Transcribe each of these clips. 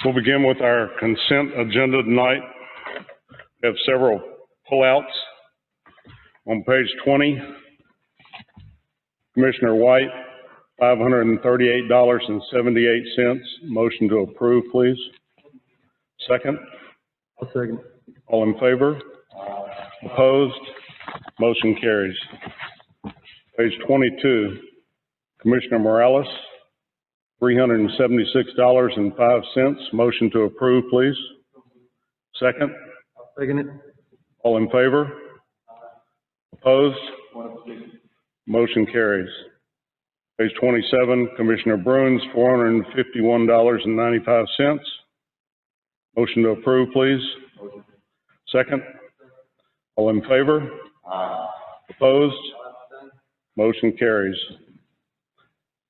We'll begin with our consent agenda tonight. We have several pullouts. On page 20, Commissioner White, $538.78. Motion to approve, please. Second? I'll second. All in favor? Opposed? Motion carries. Page 22, Commissioner Morales, $376.05. Motion to approve, please. Second? I'll second it. All in favor? Opposed? Motion carries. Page 27, Commissioner Bruins, $451.95. Motion to approve, please. Second? All in favor? Opposed? Motion carries.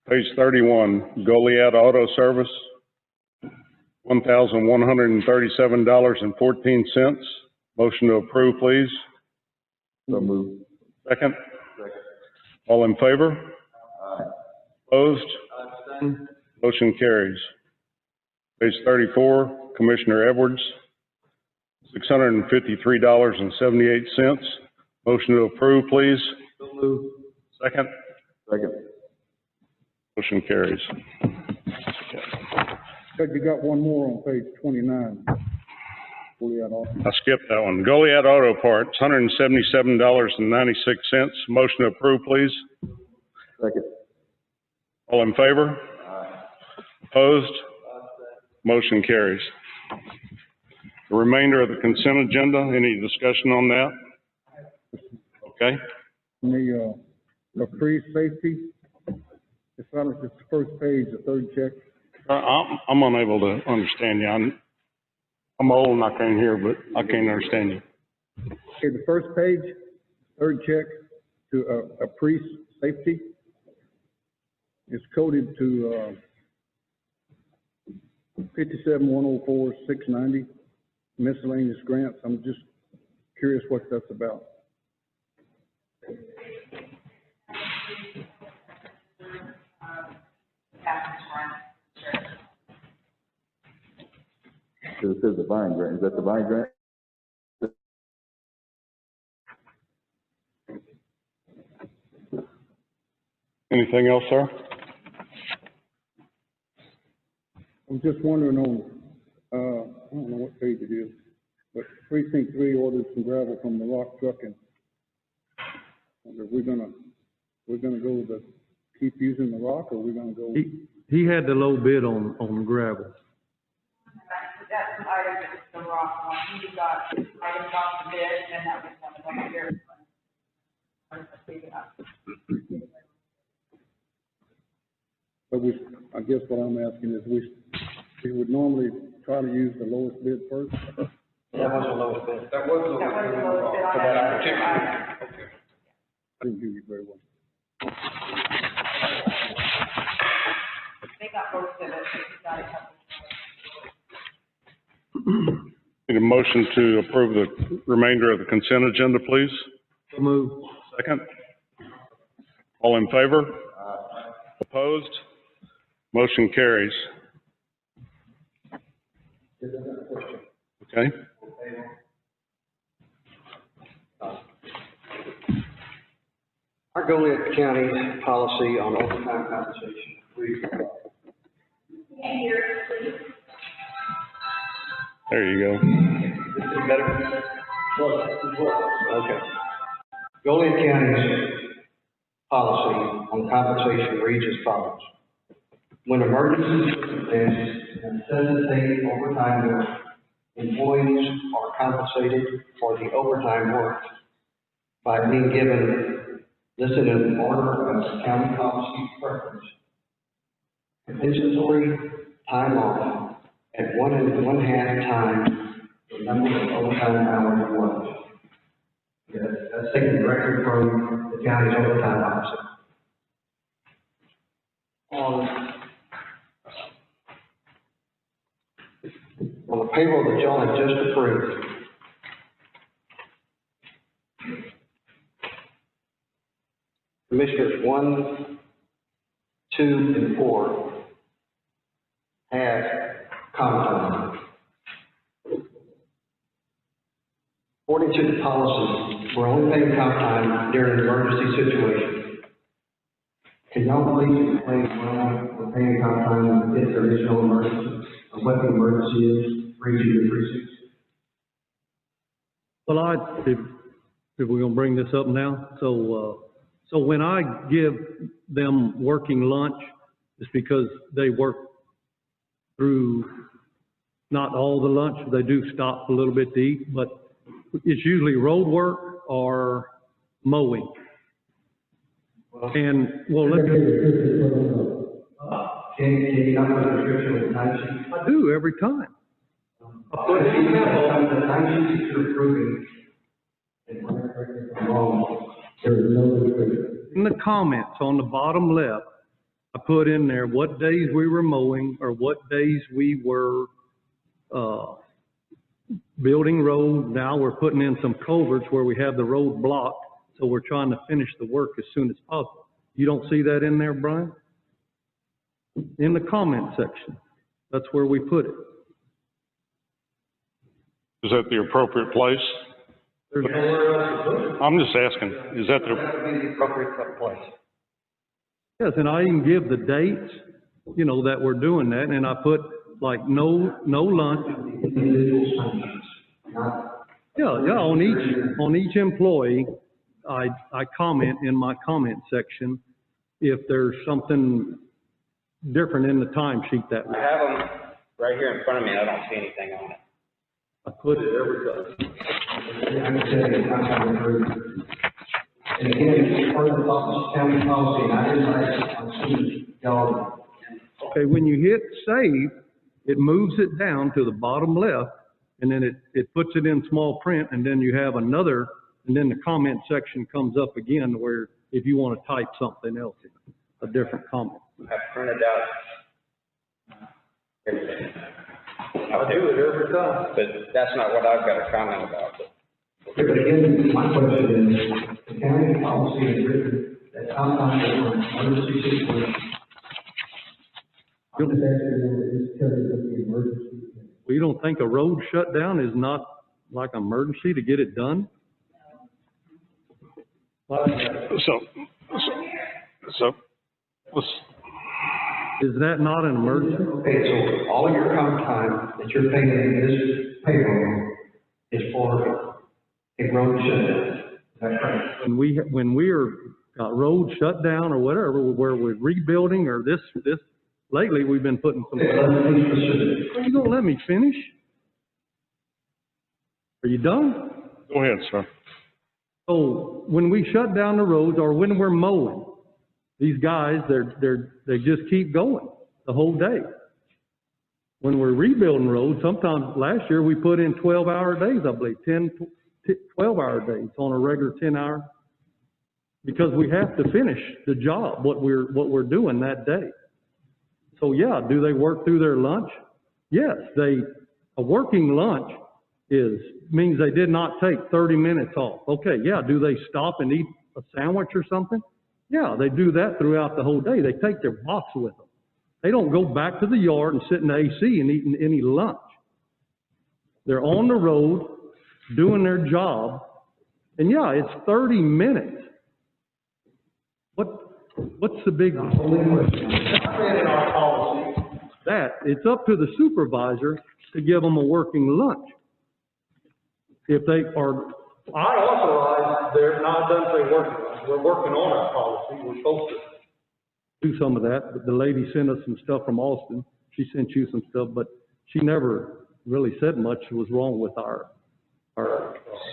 Page 31, Goliad Auto Service, $1,137.14. Motion to approve, please. So moved. Second? All in favor? Opposed? Motion carries. Page 34, Commissioner Edwards, $653.78. Motion to approve, please. So moved. Second? Second. Motion carries. Judge, you got one more on page 29. I skipped that one. Goliad Auto Parts, $177.96. Motion to approve, please. Second. All in favor? Opposed? Motion carries. The remainder of the consent agenda, any discussion on that? Okay. The free safety, it's not like it's the first page, the third check. I'm unable to understand you. I'm old and I can't hear, but I can't understand you. Okay, the first page, third check to a priest safety is coded to 57-104-690 miscellaneous grants. I'm just curious what that's about. So it says the vine grant. Is that the vine grant? Anything else, sir? I'm just wondering on, I don't know what page it is, but precinct 3 ordered some gravel from the rock trucking. We're gonna go with the, keep using the rock, or we're gonna go? He had the low bid on gravel. That's the item that was the rock one. He got items off the bid, and that was one of them here. But I guess what I'm asking is, we would normally try to use the lowest bid first? That was the lowest bid. That was the lowest bid on that particular item. I didn't hear you very well. They got most of it, they got a couple. Need a motion to approve the remainder of the consent agenda, please. So moved. Second. All in favor? Opposed? Motion carries. Okay. Our Goliad County policy on overtime compensation. There you go. This is better? Okay. Goliad County's policy on compensation reads as follows. When emergencies necessitate overtime work, employees are compensated for the overtime work by being given, listed in order of county policy preference, compensatory time off at 1.5 times the number of overtime hours worked. That's taken directly from the county's overtime policy. On the payroll that y'all have just approved, Commissioners 1, 2, and 4 have comp time. According to the policy, we're only paying comp time during an emergency situation. Can y'all please explain why we're paying comp time if there is no emergency, or what the emergency is for each of the precincts? Well, if we're gonna bring this up now, so when I give them working lunch, it's because they work through not all the lunch, they do stop a little bit to eat, but it's usually road work or mowing. And, well, let's, Can you not put a restriction on the time sheet? I do every time. I put it in the time sheet that you're approving, and correct me if I'm wrong, there is no restriction. In the comments on the bottom left, I put in there what days we were mowing or what days we were, building road. Now we're putting in some culverts where we have the road blocked, so we're trying to finish the work as soon as possible. You don't see that in there, Brian? In the comment section, that's where we put it. Is that the appropriate place? There's I'm just asking, is that the, That would be the appropriate place. Yes, and I even give the dates, you know, that we're doing that, and I put like no lunch. Individual time sheets, not. Yeah, on each employee, I comment in my comment section if there's something different in the timesheet that I week. have them right here in front of me, I don't see anything on it. I put it every time. I'm saying, I'm trying to prove. And again, part of the county policy, and I didn't like, I'm seeing y'all. Okay, when you hit save, it moves it down to the bottom left, and then it puts it in small print, and then you have another, and then the comment section comes up again where if you want to type something else in, a different comment. I printed out everything. I do it every time. But that's not what I've got a comment about. But again, my question is, the county policy is written that sometimes for an emergency situation. I'm just asking them to just tell me what the emergency is. Well, you don't think a road shutdown is not like an emergency to get it done? so, let's, Is that not an emergency? Okay, so all your comp time that you're paying in this payroll is for a road shutdown. Is that correct? When we're got roads shut down or whatever, where we're rebuilding or this, lately we've been putting some. Okay, let's be specific. Are you gonna let me finish? Are you done? go ahead, sir. So when we shut down the roads or when we're mowing, these guys, they just keep going the whole day. When we're rebuilding roads, sometimes last year we put in 12-hour days, I believe, 12-hour days on a regular 10-hour, because we have to finish the job, what we're doing that day. So yeah, do they work through their lunch? Yes, a working lunch means they did not take 30 minutes off. Okay, yeah, do they stop and eat a sandwich or something? Yeah, they do that throughout the whole day. They take their box with them. They don't go back to the yard and sit in the AC and eat any lunch. They're on the road doing their job, and yeah, it's 30 minutes. What's the big deal? That, it's up to the supervisor to give them a working lunch. If they are, I authorize, they're not done say working, we're working on our policy, we're supposed to. do some of that, but the lady sent us some stuff from Austin. She sent you some stuff, but she never really said much was wrong with our. She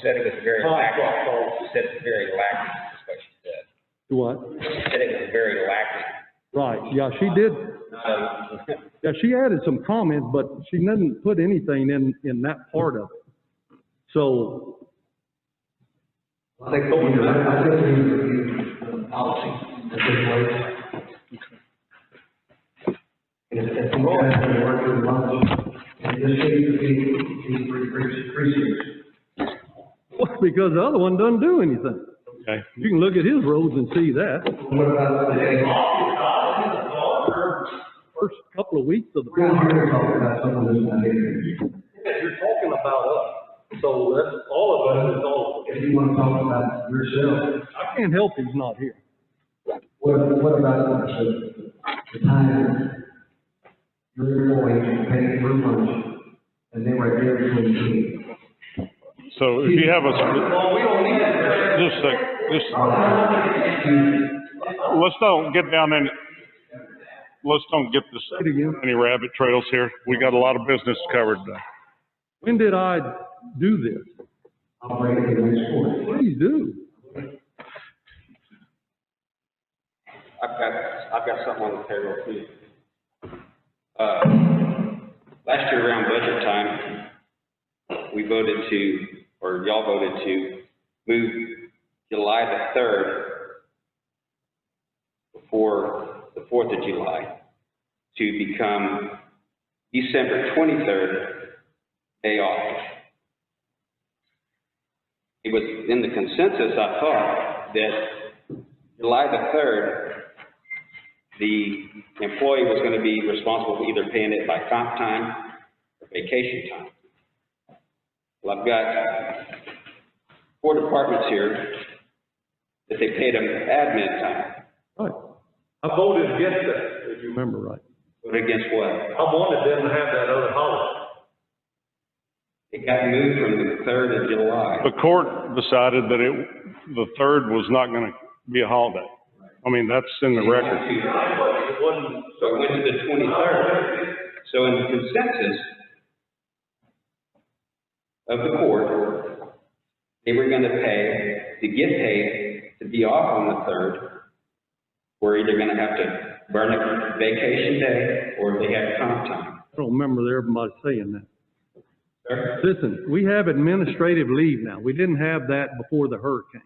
said it was very lacking. She said it's very lacking, is what she said. What? She said it was very lacking. Right, yeah, she did. Yeah, she added some comments, but she didn't put anything in that part of it. So, I think we review the policy at this place. And if you guys have been working lunch, and this seems to be these precincts. because the other one doesn't do anything. Okay. You can look at his roads and see that. What about the day? First couple of weeks of the. We're not here to talk about someone who's not here. You're talking about us, so that's, all of us is all. If you want to talk about yourself, I can't help he's not here. what about the time your employees paid for lunch and they were there to eat? So if you have a, Well, we don't need that. just a sec, just, let's don't get down any, let's don't get this, Say it again. any rabbit trails here. We got a lot of business covered today. When did I do this? I'll bring it to the next board. Please do. I've got something on the payroll too. Last year around budget time, we voted to, or y'all voted to move July the 3rd before the 4th of July to become December 23rd day off. It was in the consensus, I thought, that July the 3rd, the employee was going to be responsible for either paying it by comp time or vacation time. Well, I've got 4 departments here that they paid them admin time. Right. I voted against that, if you remember right. But against what? I wanted them to have that other holiday. It got moved from the 3rd of July. The court decided that the 3rd was not gonna be a holiday. I mean, that's in the record. It wasn't. So it went to the 23rd. So in the consensus of the court, they were gonna pay, to get paid, to be off on the 3rd. We're either gonna have to burn a vacation day or they have comp time. I don't remember everybody saying that. Sir? Listen, we have administrative leave now. We didn't have that before the hurricane.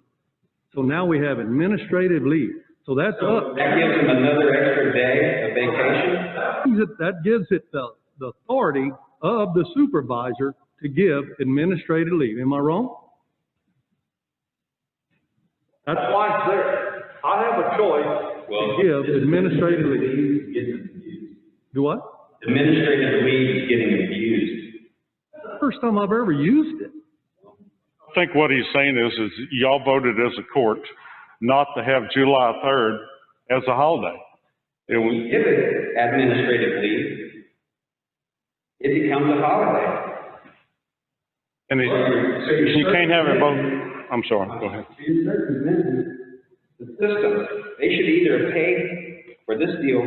So now we have administrative leave. So that's up. That gives them another extra day of vacation? That gives it the authority of the supervisor to give administrative leave. Am I wrong? That's why it's there. I have a choice to give administrative leave. Do what? Administrative leave is getting abused. First time I've ever used it. I think what he's saying is y'all voted as a court not to have July 3rd as a holiday. It was, We give it administrative leave, it becomes a holiday. and you can't have it both, I'm sorry, go ahead. The system, they should either pay for this deal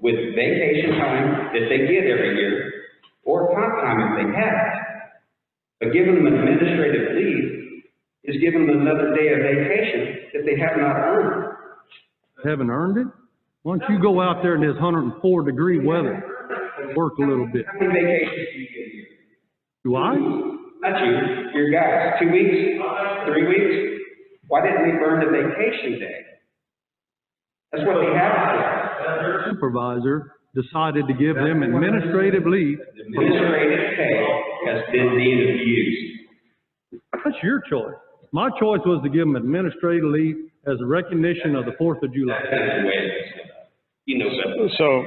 with vacation time that they get every year, or comp time if they have it. But giving them administrative leave is giving them another day of vacation that they have not earned. Haven't earned it? Why don't you go out there in this 104-degree weather and work a little bit? How many vacations do you get a year? Do I? Not you, your guys, 2 weeks, 3 weeks? Why didn't they burn the vacation day? That's what they have for. Supervisor decided to give them administrative leave. Administrative pay has been being abused. That's your choice. My choice was to give them administrative leave as a recognition of the 4th of July. That's the way it is. You know better. So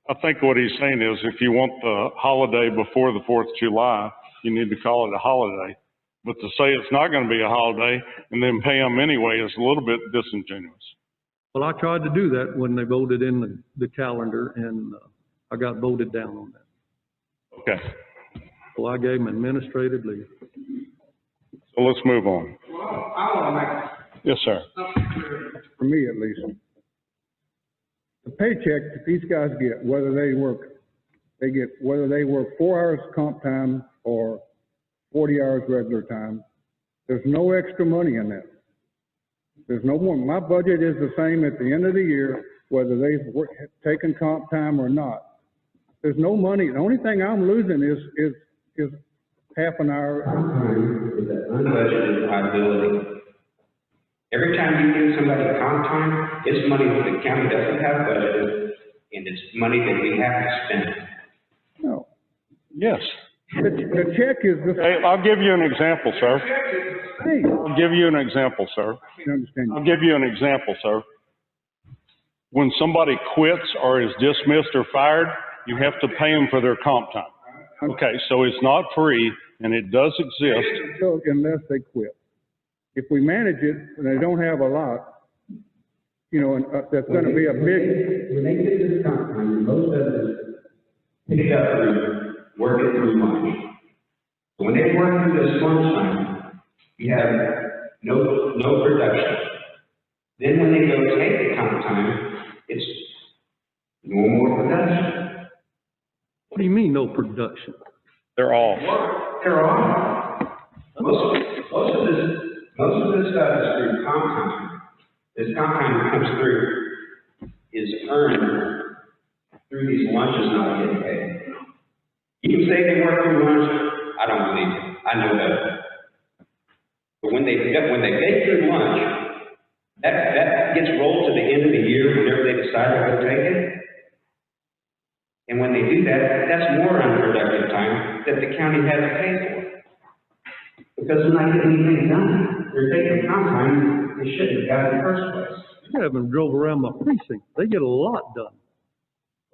I think what he's saying is if you want the holiday before the 4th of July, you need to call it a holiday. But to say it's not going to be a holiday and then pay them anyway is a little bit disingenuous. Well, I tried to do that when they voted in the calendar, and I got voted down on that. Okay, So I gave them administrative leave. so let's move on. Well, I want to make Yes, sir. something clear. For me at least. The paycheck that these guys get, whether they work 4 hours comp time or 40 hours regular time, there's no extra money in that. There's no more. My budget is the same at the end of the year, whether they've taken comp time or not. There's no money. The only thing I'm losing is half an hour. Is that unbudgeted liability. Every time you give somebody comp time, it's money that the county doesn't have budgeted, and it's money that we have to spend. No. Yes. The check is the, Hey, I'll give you an example, sir. hey, I'll give you an example, sir. you understand? I'll give you an example, sir. when somebody quits or is dismissed or fired, you have to pay them for their comp time. Okay, so it's not free, and it does exist. Unless they quit. If we manage it, and they don't have a lot, you know, and that's gonna be a big, When they get this comp time, most of us pick it up through, work it through lunch. So when they work through this lunchtime, you have no production. Then when they go take the comp time, it's normal production. What do you mean, no production? They're off. They're on. Most of this stuff is through comp time. This comp time that comes through is earned through these lunches not getting paid. You can say they work through lunch, I don't believe it, I know better. But when they pay through lunch, that gets rolled to the end of the year whenever they decide to go take it. And when they do that, that's more unproductive time that the county had to pay for. Because they're not getting anything done. They're taking comp time they shouldn't have got in the first place. I haven't drove around my precinct. They get a lot done.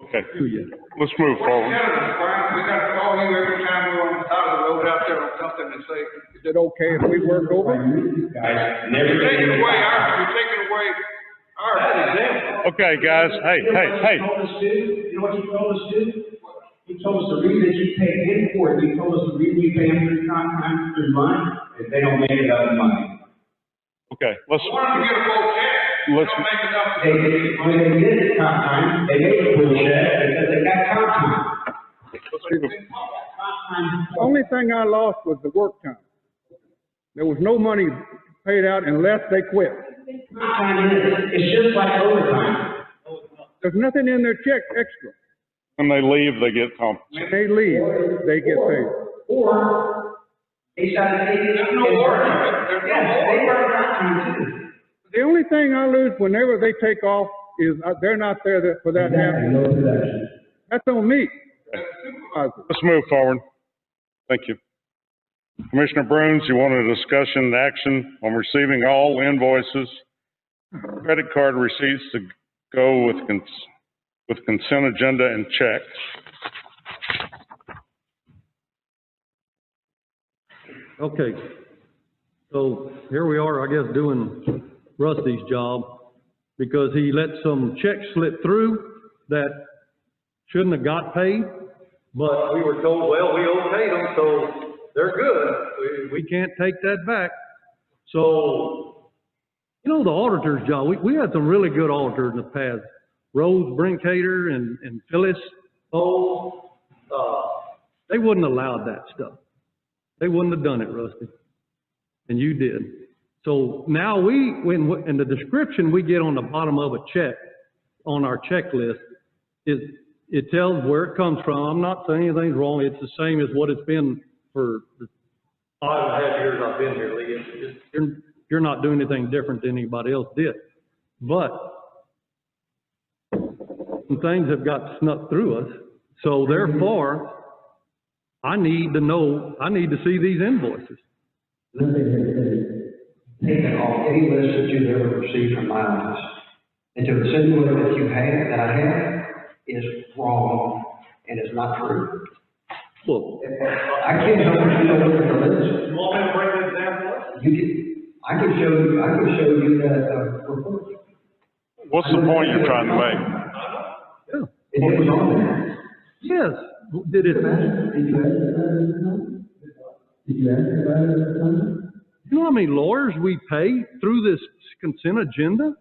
Okay, Do you? let's move forward. We got to call you every time we're on the side of the road out there on something and say, is it okay if we work over? Guys, never you're taking taking away our. Okay, guys, hey. You know what you told us to do? You told us the reason you pay in for it, you told us the reason you pay them through comp time, through lunch, is they don't make enough money. Okay, let's, We want them to get a full check. They let's, don't make enough. When they get comp time, they make a full check because they got comp time. The only thing I lost was the work time. There was no money paid out unless they quit. Comp time it's just like overtime. There's nothing in their check extra. when they leave, they get compensated. When they leave, they get paid. Or, they started taking. There's no more. There's no Yes, more. they work comp time too. The only thing I lose whenever they take off is they're not there for that half. No production. That's on me. Let's move forward. Thank you. Commissioner Bruns, you wanted a discussion and action on receiving all invoices, credit card receipts to go with consent agenda and checks. Okay, so here we are, I guess, doing Rusty's job, because he let some checks slip through that shouldn't have got paid, but we were told, well, we okayed them, so they're good. We can't take that back. So, you know, the auditor's job, we had some really good auditors in the past. Rose Brinkater and Phyllis they wouldn't have allowed that stuff. They wouldn't have done it, Rusty. And you did. So now in the description we get on the bottom of a check, on our checklist, it tells where it comes from. I'm not saying anything's wrong. It's the same as what it's been for the 5.5 years I've been here, Lee. You're not doing anything different than anybody else did. But some things have got snuck through us. So therefore, I need to see these invoices. Taking off any list that you've ever received from my office, and to insinuate that you have, that I have, is wrong and is not true. Well, I can't help but you look at the list. you want me to bring an example? I can show you that, report. What's the point you're trying to make? Yeah. It was on there. Yes. Did it? Did you ask about it at the time? Did you ask about it at the time? You know how many lawyers we pay through this consent agenda?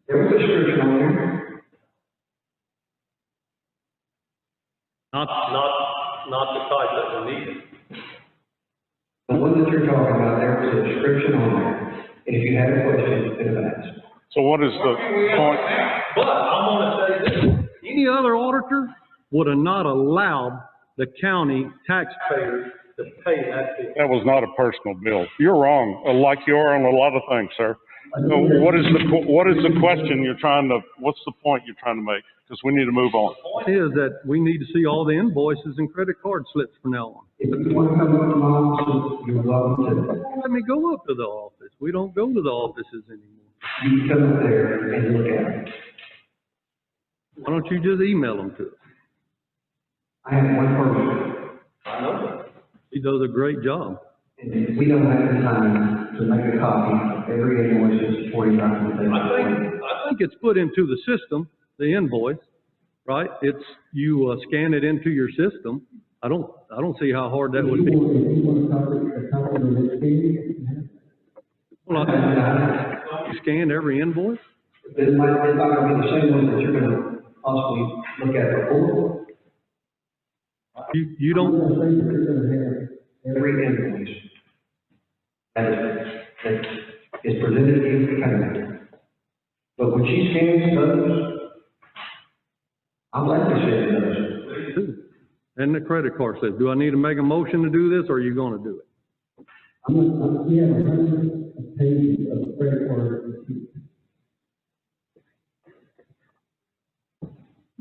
There was a description on there. Not the type that we needed. The one that you're talking about, there was a description on there. And if you had a question, you could have asked. So what is the point? But I'm gonna say this, any other auditor would have not allowed the county taxpayers to pay that bill. That was not a personal bill. You're wrong, like you are on a lot of things, sir. So what is the question you're trying to, what's the point you're trying to make? Because we need to move on. The point is that we need to see all the invoices and credit card slips from now on. If you want to come up to my office, you're welcome to. Let me go up to the office. We don't go to the offices anymore. You can come up there and look at it. Why don't you just email them to us? I have one person, I know. He does a great job. and we don't have the time to make a copy of every invoice that's supporting documentation. I think it's put into the system, the invoice, right? It's, you scan it into your system. I don't see how hard that would be. Well, you scan every invoice? It's not gonna be the same one that you're gonna possibly look at before. You don't, Every invoice that is presented to you for payment. But when she scans those, I'd like to see those. and the credit card says, do I need to make a motion to do this, or are you gonna do it? We have 100 pages of credit card receipts.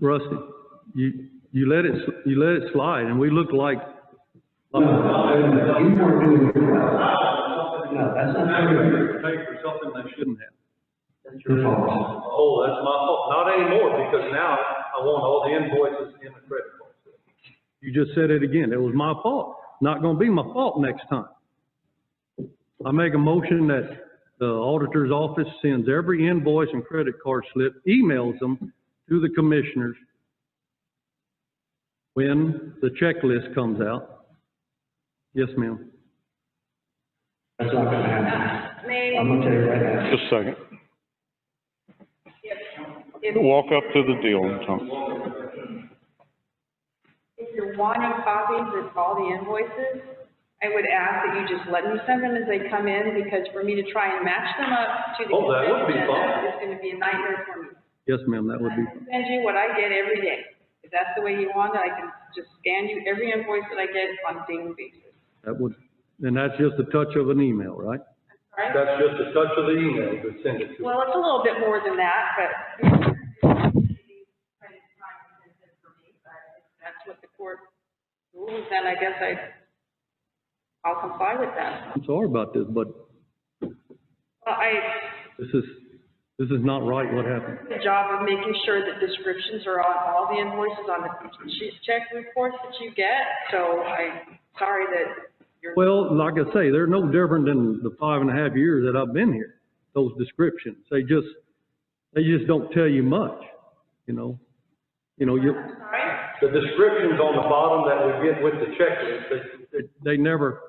Rusty, you let it slide, and we looked like. No, you weren't doing it. No, that's not true. Pay for something they shouldn't have. That's your fault. Oh, that's my fault. Not anymore, because now I want all the invoices in the credit card. You just said it again. It was my fault. Not gonna be my fault next time. I make a motion that the auditor's office sends every invoice and credit card slip, emails them to the commissioners when the checklist comes out. Yes, ma'am. That's not gonna happen. Maybe, I'm gonna tell you right now. Just a second. if Walk up to the deal, Tom. if you're wanting copies of all the invoices, I would ask that you just let me send them as they come in, because for me to try and match them up to the Oh, that would be consent fine. agenda is gonna be a nightmare for me. Yes, ma'am, that would be. I can send you what I get every day. If that's the way you want it, I can just scan you every invoice that I get on a daily basis. That would, and that's just a touch of an email, right? Right? That's just a touch of the email to send it to. Well, it's a little bit more than that, but if that's what the court rules, then I guess I'll comply with that. I'm sorry about this, but Well, this is not right what happened. the job of making sure that descriptions are on all the invoices on the check reports that you get, so I'm sorry that you're. Well, like I say, they're no different than the 5.5 years that I've been here. Those descriptions, they just don't tell you much, you know? You know, Sorry? the descriptions on the bottom that we get with the checklist, they've never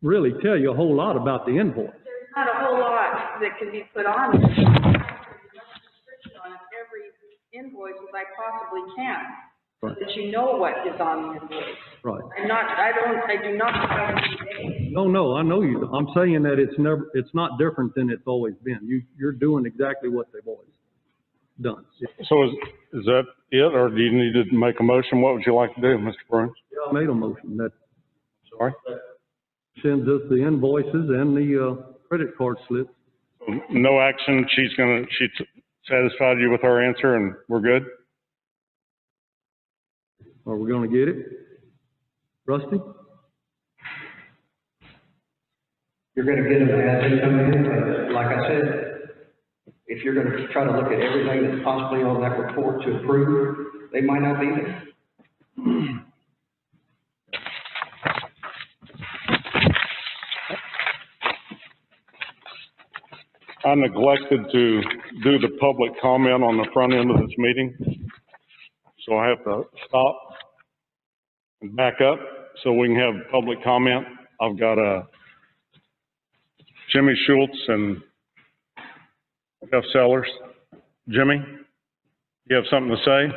really tell you a whole lot about the invoice. There's not a whole lot that can be put on there. As much description on every invoice as I possibly can, so Right. that you know what is on the invoice. Right. I do not have any. No, I know you. I'm saying that it's not different than it's always been. You're doing exactly what they've always done. So is that it, or do you need to make a motion? What would you like to do, Mr. Bruins? Yeah, I made a motion that Sorry? sends us the invoices and the, credit card slips. No action. She satisfied you with our answer and we're good? Are we gonna get it? Rusty? You're gonna get them as they come in, but like I said, if you're gonna try to look at everything that's possibly on that report to approve, they might not be there. I neglected to do the public comment on the front end of this meeting. So I have to stop and back up so we can have public comment. I've got Jimmy Schultz and Jeff Sellers. Jimmy, you have something to say?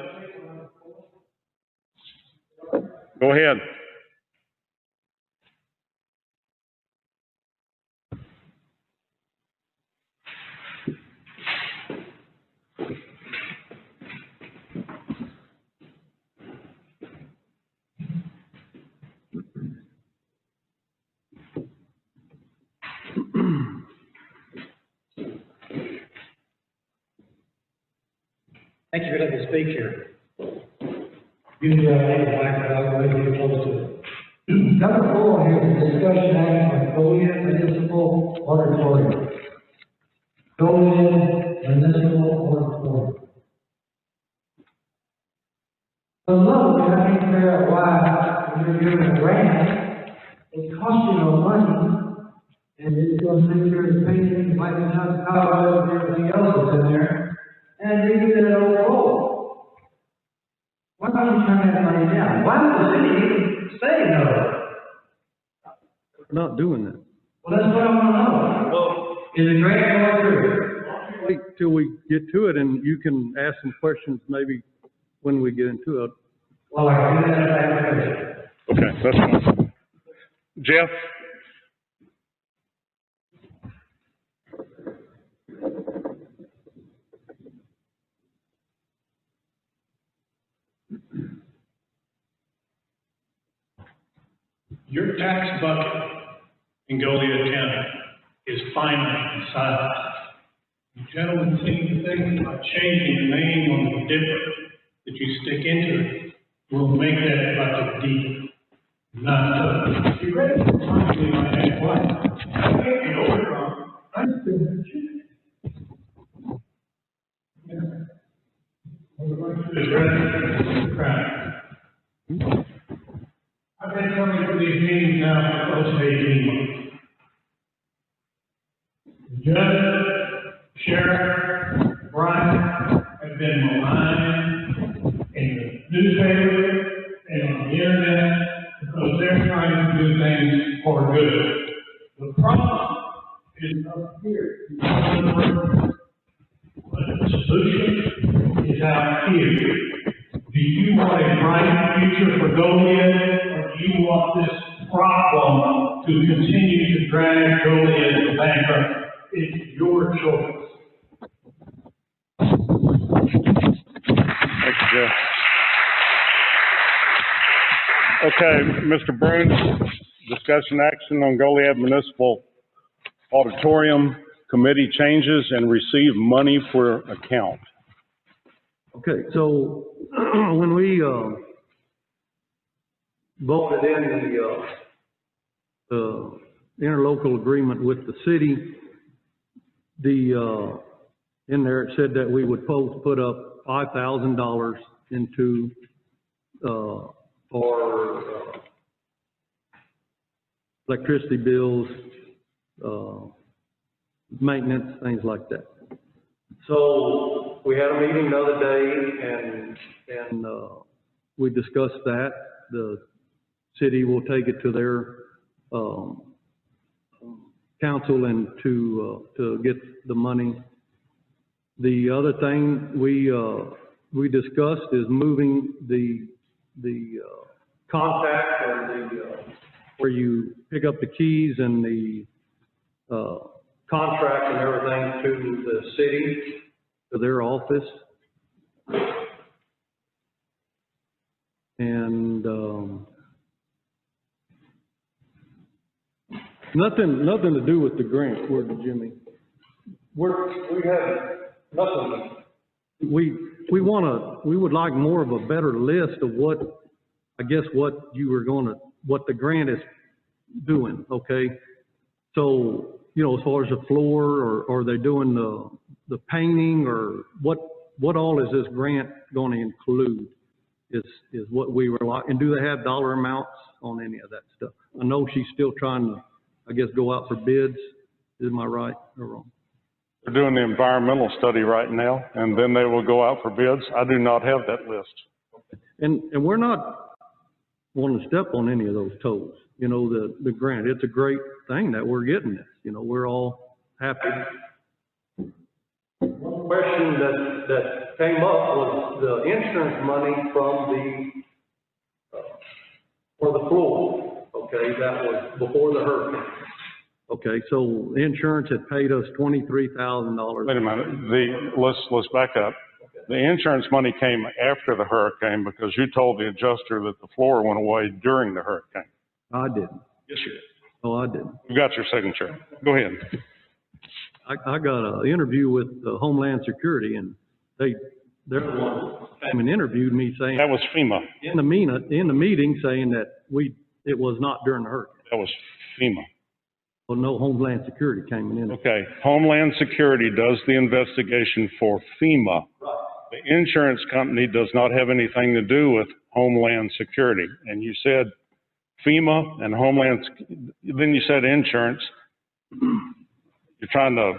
Go ahead. Thank you for letting me speak here. Usually I make it back, but I'll go ahead and get close to it. Number 4 here is discussion action on Goliad municipal auditorium. Goliad municipal auditorium. So look, I can't figure out why, when you're giving a grant, it costs you no money, and it's gonna take care of the painting, like the house, power, and everything else that's in there, and they do that overall. Why don't you turn that money down? Why does the city even say no? We're not doing that. Well, that's what I wanna know. Well, is the grant going through? Wait till we get to it, and you can ask some questions maybe when we get into it. Well, I do that application. Okay, that's fine. Jeff? Your tax bucket in Goliad County is finite in size. The gentleman seemed to think by changing the name on the dipper that you stick into it will make that bucket deeper. Not so. You ready? Possibly might ask why. I can't get over it, Ron. I'm still in the I've been coming to these meetings now for close to 18 months. The judge, sheriff, Brian have been maligned in the newspaper and on the internet because they're trying to do things for good. The problem is up here. But the solution is out here. Do you want a bright future for Goliad, or do you want this problem to continue to drag Goliad to bankruptcy? It's your choice. Thank you, Jeff. Okay, Mr. Bruns, discussion action on Goliad Municipal Auditorium Committee changes and receive money for account. Okay, so when we, voted in the interlocal agreement with the city, in there it said that we would put up $5,000 into, for electricity bills, maintenance, things like that. So we had a meeting the other day and we discussed that. The city will take it to their council and to get the money. The other thing we discussed is moving the contact or where you pick up the keys and the contract and everything to the city, to their office. And nothing to do with the grant, word to Jimmy. We have nothing. We would like more of a better list of what, I guess, what the grant is doing, okay? So, as far as the floor, or are they doing the painting, or what all is this grant going to include is what we were like, and do they have dollar amounts on any of that stuff? I know she's still trying to, I guess, go out for bids. Am I right or wrong? They're doing the environmental study right now, and then they will go out for bids. I do not have that list. And we're not wanting to step on any of those toes. The grant, it's a great thing that we're getting this. We're all happy. One question that came up was the insurance money for the floor. Okay, that was before the hurricane. Okay, so insurance had paid us $23,000. Wait a minute, let's back up. The insurance money came after the hurricane because you told the adjuster that the floor went away during the hurricane. I didn't. Yes, you did. Oh, I didn't. You got your signature. Go ahead. I got an interview with Homeland Security, and they're the ones that came and interviewed me saying. That was FEMA. In the meeting saying that it was not during the hurricane. That was FEMA. Well, no Homeland Security came in. Okay, Homeland Security does the investigation for FEMA. The insurance company does not have anything to do with Homeland Security. And you said FEMA and Homeland, then you said insurance. You're trying to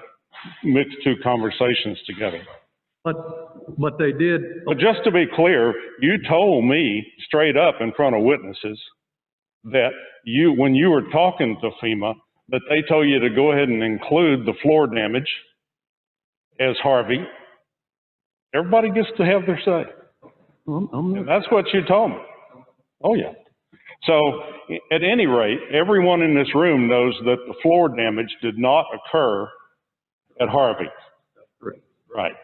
mix two conversations together. But they did. But just to be clear, you told me straight up in front of witnesses that when you were talking to FEMA, that they told you to go ahead and include the floor damage as Harvey. Everybody gets to have their say. And that's what you told me. Oh, yeah. So at any rate, everyone in this room knows that the floor damage did not occur at Harvey. Right.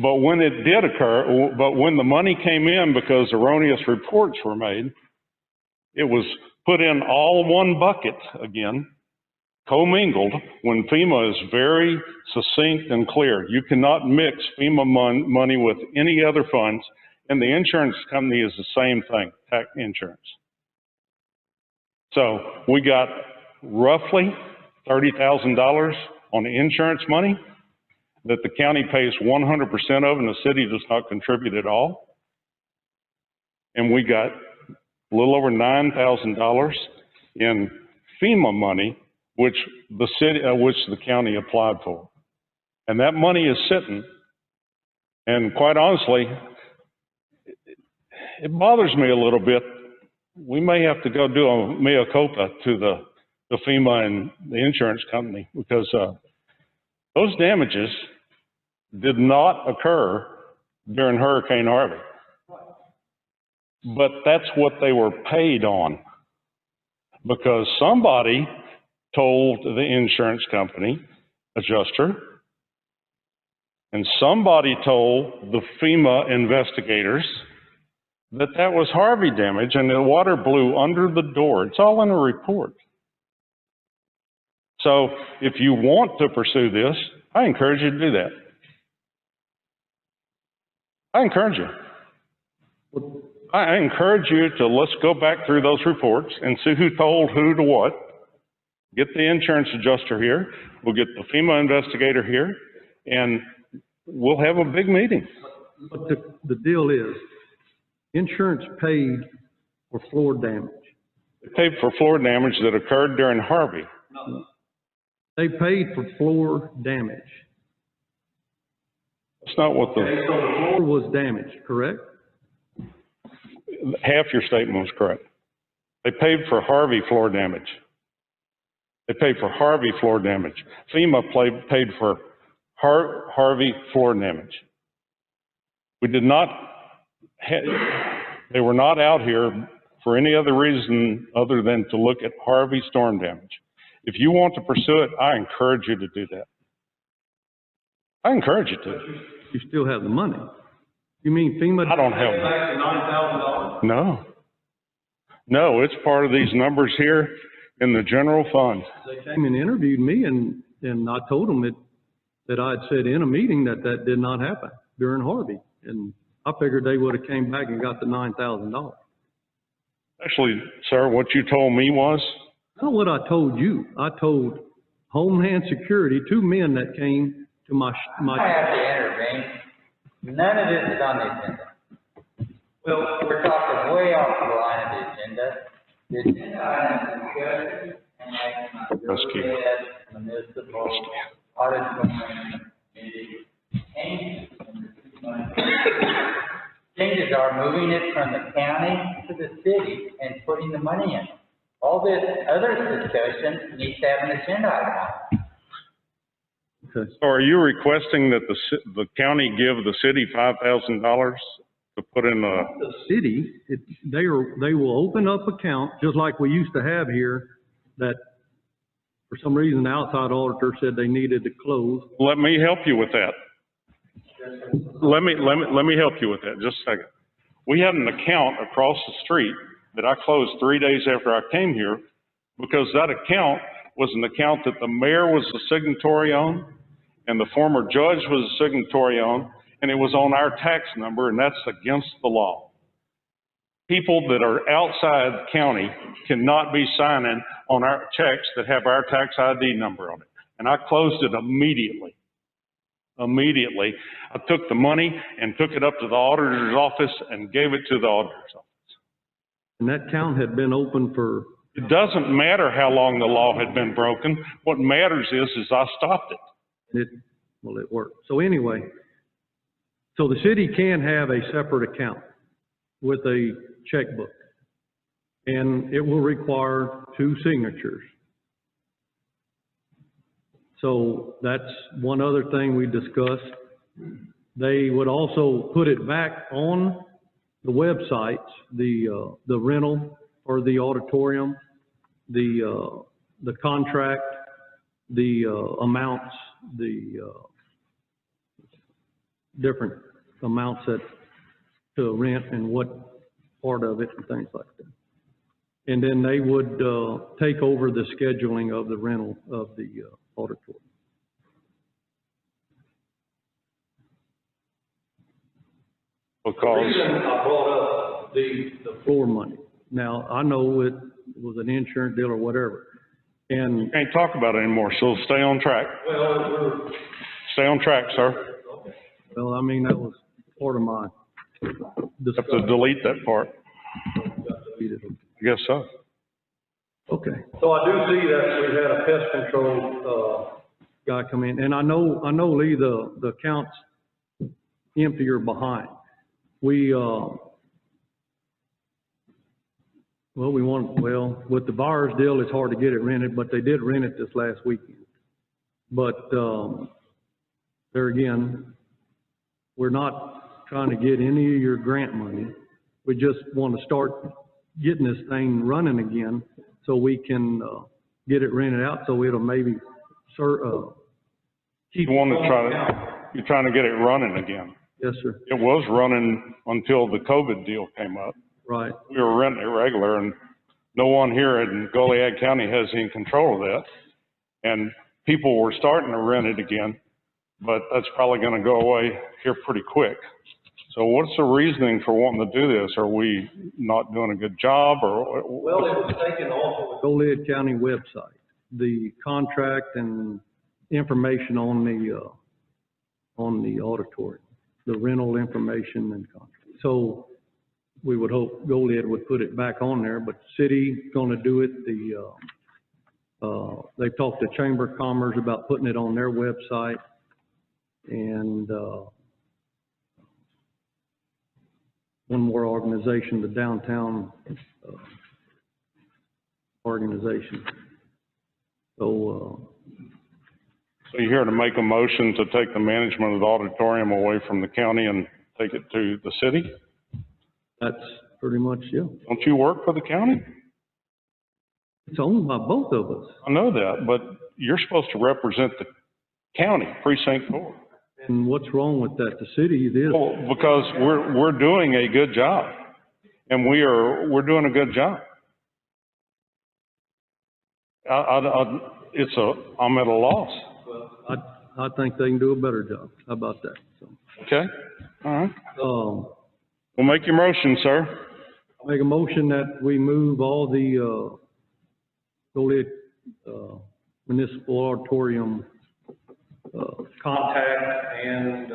But when it did occur, but when the money came in because erroneous reports were made, it was put in all one bucket again, commingled, when FEMA is very succinct and clear. You cannot mix FEMA money with any other funds, and the insurance company is the same thing, tax insurance. So we got roughly $30,000 on the insurance money that the county pays 100% of and the city does not contribute at all. And we got a little over $9,000 in FEMA money, which the county applied for. And that money is sitting, and quite honestly, it bothers me a little bit. We may have to go do a mea culpa to the FEMA and the insurance company, because those damages did not occur during Hurricane Harvey. But that's what they were paid on, because somebody told the insurance company adjuster, and somebody told the FEMA investigators that that was Harvey damage, and the water blew under the door. It's all in a report. So if you want to pursue this, I encourage you to do that. I encourage you. I encourage you to, let's go back through those reports and see who told who to what. Get the insurance adjuster here. We'll get the FEMA investigator here, and we'll have a big meeting. But the deal is, insurance paid for floor damage. They paid for floor damage that occurred during Harvey. They paid for floor damage. That's not what So the floor was damaged, correct? Half your statement was correct. They paid for Harvey floor damage. They paid for Harvey floor damage. FEMA paid for Harvey floor damage. We did not, they were not out here for any other reason other than to look at Harvey storm damage. If you want to pursue it, I encourage you to do that. I encourage you to. You still have the money. You mean FEMA? I don't have it. No. No, it's part of these numbers here in the general fund. They came and interviewed me, and I told them that I'd said in a meeting that did not happen during Harvey. And I figured they would have came back and got the $9,000. Actually, sir, what you told me was? Not what I told you. I told Homeland Security, 2 men that came to my. I have to intervene. None of this is on the agenda. Well, we're talking way off the line of the agenda. The agenda item is discussion and action on Goliad municipal auditorium committee changes in the changes are moving it from the county to the city and putting the money in. All this other discussion needs to have an agenda item on it. Okay. So are you requesting that the county give the city $5,000 to put in the city? They will open up account just like we used to have here. That for some reason the outside auditor said they needed to close. Let me help you with that. Let me help you with that. Just a second. We had an account across the street that I closed 3 days after I came here, because that account was an account that the mayor was the signatory on, and the former judge was a signatory on, and it was on our tax number, and that's against the law. people that are outside the county cannot be signing on our checks that have our tax ID number on it. And I closed it immediately. Immediately. I took the money and took it up to the auditor's office and gave it to the auditor's office. And that account had been open for, It doesn't matter how long the law had been broken. What matters is I stopped it. it worked. So anyway, so the city can have a separate account with a checkbook. And it will require 2 signatures. So that's one other thing we discussed. They would also put it back on the websites, the rental or the auditorium, the contract, the amounts, the different amounts to rent and what part of it and things like that. And then they would take over the scheduling of the rental of the auditorium. Because The reason I brought up the floor money. Now, I know it was an insurance deal or whatever, and. can't talk about it anymore, so stay on track. Well, Stay on track, sir. well, I mean, that was part of my Have to discussion. delete that part. I guess so. Okay. So I do see that we've had a pest control, guy come in, and I know, Lee, the account's empty or behind. With the buyer's deal, it's hard to get it rented, but they did rent it this last weekend. But, there again, we're not trying to get any of your grant money. We just want to start getting this thing running again so we can, get it rented out, so it'll maybe, keep. You're trying to get it running again. Yes, sir. It was running until the COVID deal came up. Right. We were renting it regular, and no one here in Goliad County has any control of that. And people were starting to rent it again, but that's probably going to go away here pretty quick. So what's the reasoning for wanting to do this? Are we not doing a good job, or? Well, it was taken off of the Goliad County website, the contract and information on the auditorium, the rental information and contract. So we would hope Goliad would put it back on there, but the city's gonna do it. They've talked to Chamber of Commerce about putting it on their website, and, one more organization, the downtown, organization. So you're here to make a motion to take the management of the auditorium away from the county and take it to the city? that's pretty much, yeah. Don't you work for the county? It's owned by both of us. I know that, but you're supposed to represent the county, precinct 4. And what's wrong with that? The city is. Well, because we're doing a good job, and we're doing a good job. I'm at a loss. I think they can do a better job. How about that? So, Okay, all right. Well, make your motion, sir. I'll make a motion that we move all the, Goliad, municipal auditorium, contact and,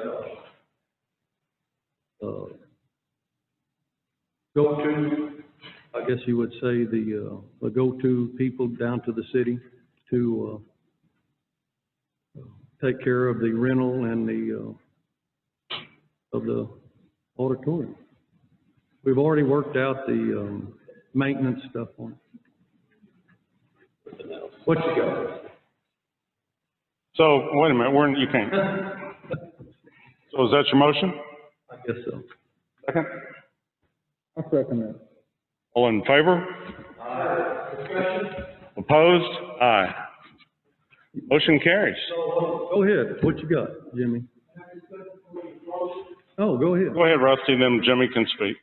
go-to, I guess you would say, the go-to people down to the city to, take care of the rental and of the auditorium. We've already worked out the, maintenance stuff on it. What you got? So, wait a minute, you can't. So is that your motion? I guess so. Second? I second that. All in favor? Opposed? Aye. Motion carries. Go ahead. What you got, Jimmy? Oh, go ahead. Go ahead, Rusty, then Jimmy can speak.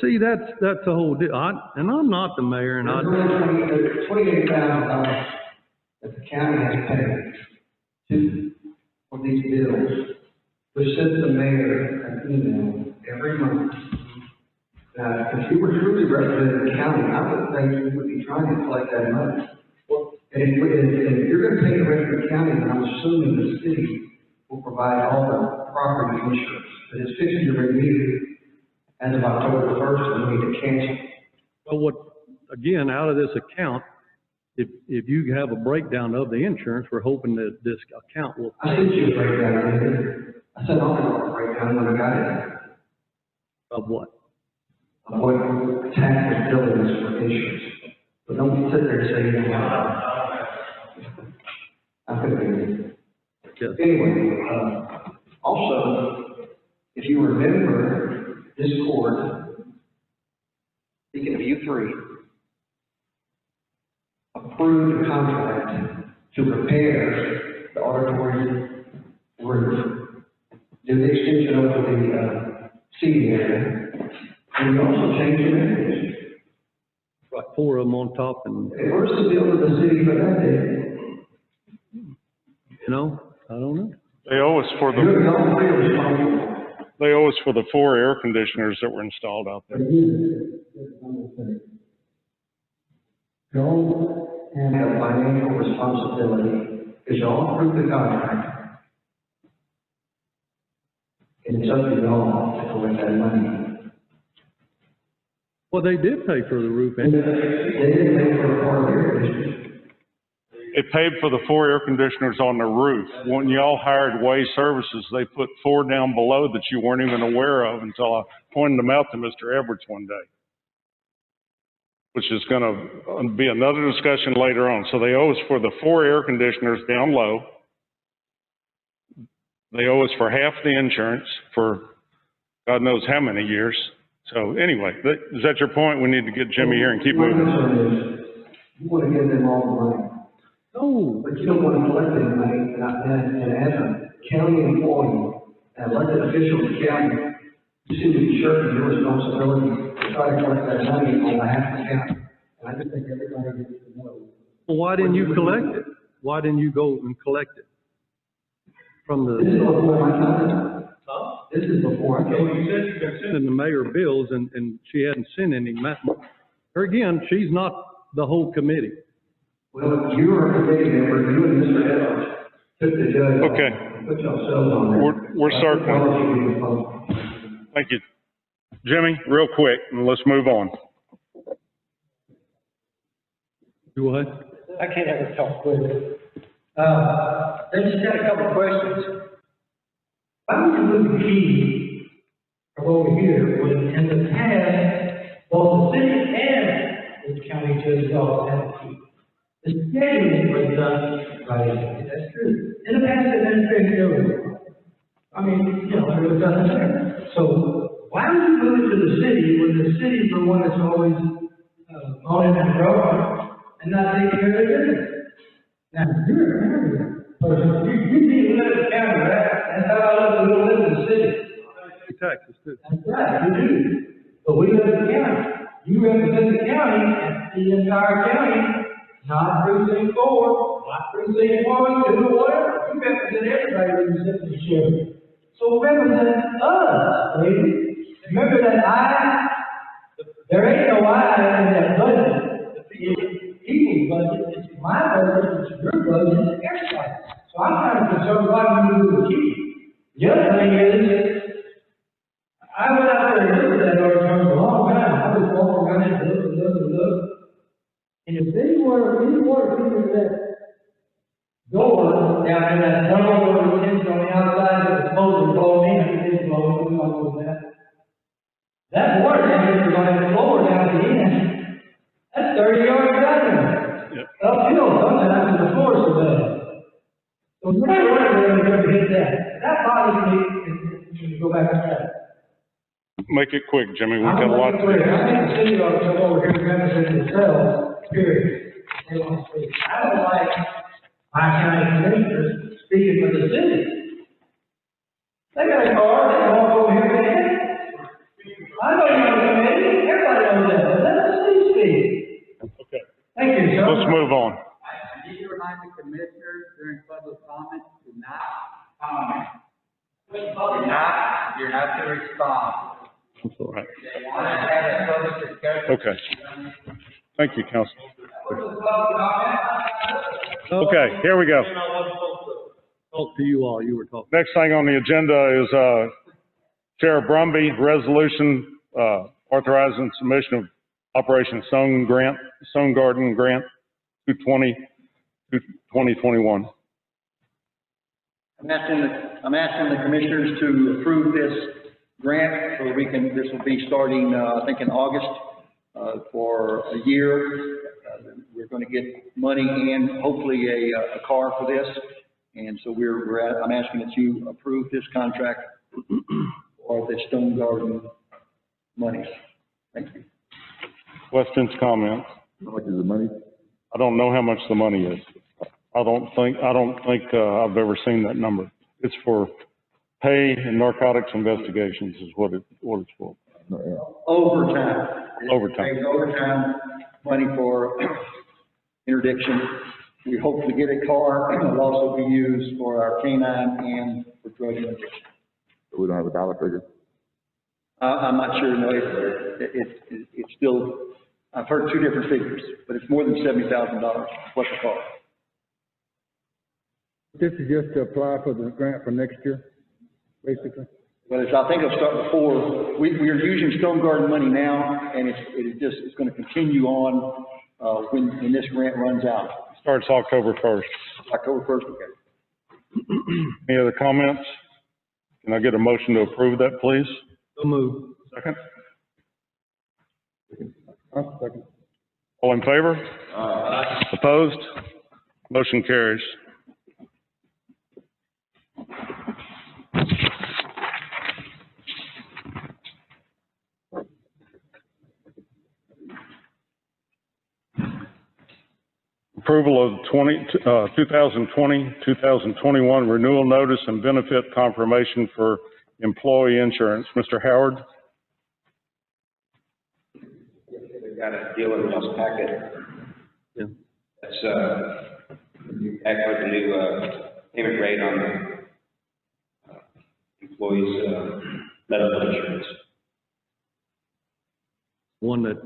See, that's the whole deal. And I'm not the mayor, and There's $28,000 that the county has paid for these bills who sent the mayor an email every month. Now, if you were truly representing the county, I would think you would be trying to collect that money. And if you're gonna pay the rest of the county, then I'm assuming the city will provide all the property insurance. But it's fixing to renew as of October 1st, and we need to cancel. Well, what, again, out of this account, if you have a breakdown of the insurance, we're hoping that this account will. I sent you a breakdown, didn't I? I sent all the breakdown when I got it. Of what? Of what tax and billings for insurance. But don't sit there and say you don't have it. I could be. Yes. Anyway, also, if you remember, this court, speaking of you three, approved a contract to repair the auditorium roof, do the extension over the seating area, and we also changed the air conditioning. Right, 4 of them on top and, Hey, where's the bill to the city for that day? you know, I don't know. They owe us for You're the, all three responsible. they owe us for the 4 air conditioners that were installed out there. Joe And and a financial responsibility, because y'all approved the contract. And it's up to y'all to collect that money. Well, they did pay for the roof, They and didn't pay for a part of air conditioning. It paid for the 4 air conditioners on the roof. When y'all hired Way Services, they put 4 down below that you weren't even aware of until I pointed them out to Mr. Edwards one day. Which is gonna be another discussion later on. So they owe us for the 4 air conditioners down low. They owe us for half the insurance for God knows how many years. So anyway, is that your point? We need to get Jimmy here and keep My moving. concern is, you want to give them all the money, no, but you don't want to collect any money, and as a county employee, an elected official of the county, you seem to be shirking your responsibility to try to collect that money on behalf of the county. And I just think everybody needs to know. well, why didn't you collect it? Why didn't you go and collect it? From This is the, before my time. This is before I came. sending the mayor bills and she hadn't sent any. Her again, she's not the whole committee. Well, you are a committee member, you and Mr. Edwards took the judge. Okay. And put yourselves on there. We're circling. Thank you. Jimmy, real quick, and let's move on. Do what? I can't ever talk quick. They just got a couple of questions. Why would you move the key from over here when in the past, both the city and the county judge's office had a key? The scheduling was done right, that's true. In the past, the administration knew it. I mean, you know, it was done there. So why would you move it to the city when the city's the one that's always, owning and growing and not taking care of their business? Now, you're an area person, you need to live in the county, right? That's how I live in the city. Taxes too. That's right, you do. But we live in the county. You represent the county and the entire county, not precinct 4, not precinct 1, 2, or whatever. You represent everybody representing the sheriff. So represent us, baby. Remember that there ain't no I in that budget. It's people's budget, it's my budget, it's your budget, it's everybody. So I'm kind of concerned why you move the key. The other thing is, I went out there and looked at that auditorium a long time. I was walking around and look. And if any more people in that door down in that double door that's on the outside that was supposed to blow in, it didn't blow, we don't know that. That water tank is on the floor down at the end. That's 30 yards down there. Yep. Uphill, sometimes in the floor so bad. So we're not going to hit that. That bothers me, and go back to that. Make it quick, Jimmy. We've got a lot to do. I think the city ought to come over here and represent themselves, period. They want to speak. I don't like my county commissioners speaking for the city. They got a car, they can walk over here and get it. I know you're on the committee, everybody knows that, but let the city speak. Okay. Thank you, sir. Let's move on. I need to remind the commissioners during public comment to not comment. You're not to respond. Right. They want to have a public discussion. Okay. Thank you, Council. Okay, here we go. Talk to you all, you were talking. Next thing on the agenda is, Sheriff Brumby, resolution, authorizing submission of Operation Stone Garden Grant 2021. I'm asking the commissioners to approve this grant so this will be starting, I think in August, for a year. We're going to get money and hopefully a car for this. And so I'm asking that you approve this contract for the Stone Garden monies. Thank you. Questions, comments? How much is the money? I don't know how much the money is. I don't think I've ever seen that number. It's for pay and narcotics investigations is what it's for. Overtime. Overtime. Pays overtime money for interdiction. We hope to get a car. It'll also be used for our canine and for drug interdiction. We don't have a dollar figure? I'm not sure, no, it's still, I've heard two different figures, but it's more than $70,000, what the cost. This is just to apply for the grant for next year, basically? Well, I think it'll start before, we are using Stone Garden money now, and it's gonna continue on, when this grant runs out. Starts October 1st. October 1st, okay. Any other comments? Can I get a motion to approve that, please? So moved. Second? Second. All in favor? Opposed? Motion carries. Approval of 2020, 2021 renewal notice and benefit confirmation for employee insurance. Mr. Howard? We've got a deal in y'all's packet. Yeah. That's, actually the new, payment rate on the employees' medical insurance. One that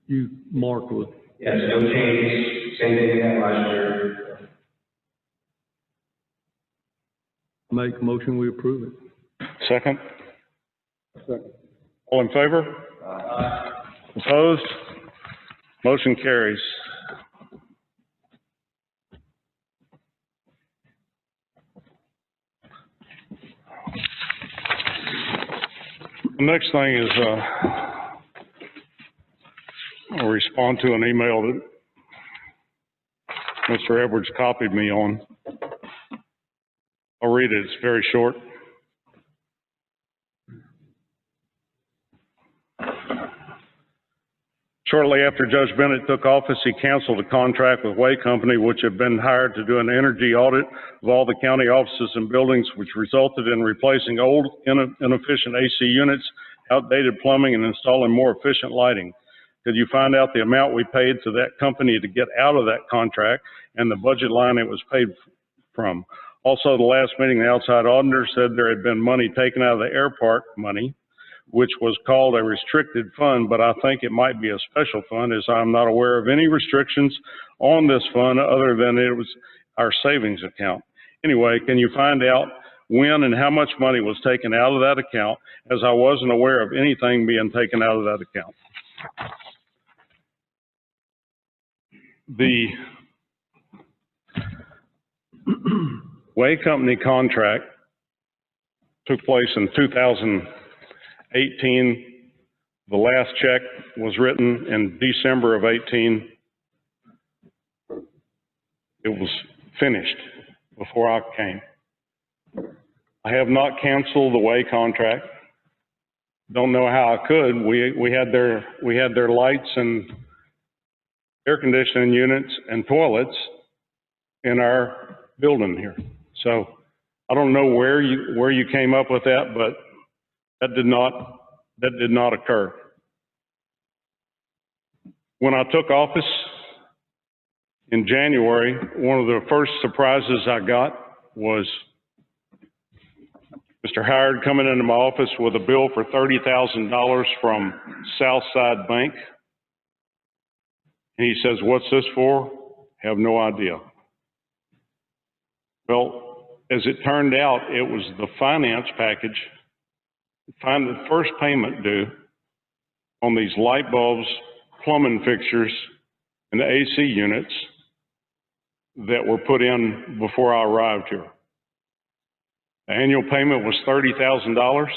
you marked with. Yes, no change, same thing we had last year. Make a motion, we approve it. Second? Second. All in favor? Opposed? Motion carries. The next thing is, I'll respond to an email that Mr. Edwards copied me on. I'll read it, it's very short. Shortly after Judge Bennett took office, he canceled a contract with Way Company, which had been hired to do an energy audit of all the county offices and buildings, which resulted in replacing old, inefficient AC units, outdated plumbing, and installing more efficient lighting. Could you find out the amount we paid to that company to get out of that contract and the budget line it was paid from? Also, the last meeting, the outside auditor said there had been money taken out of the air park money, which was called a restricted fund, but I think it might be a special fund, as I'm not aware of any restrictions on this fund other than it was our savings account. Anyway, can you find out when and how much money was taken out of that account, as I wasn't aware of anything being taken out of that account? The Way Company contract took place in 2018. The last check was written in December of 18. It was finished before I came. I have not canceled the Way contract. Don't know how I could. We had their lights and air conditioning units and toilets in our building here. So I don't know where you came up with that, but that did not occur. When I took office in January, one of the first surprises I got was Mr. Howard coming into my office with a bill for $30,000 from Southside Bank. And he says, "What's this for?" Have no idea. Well, as it turned out, it was the finance package, the first payment due on these light bulbs, plumbing fixtures, and the AC units that were put in before I arrived here. The annual payment was $30,000.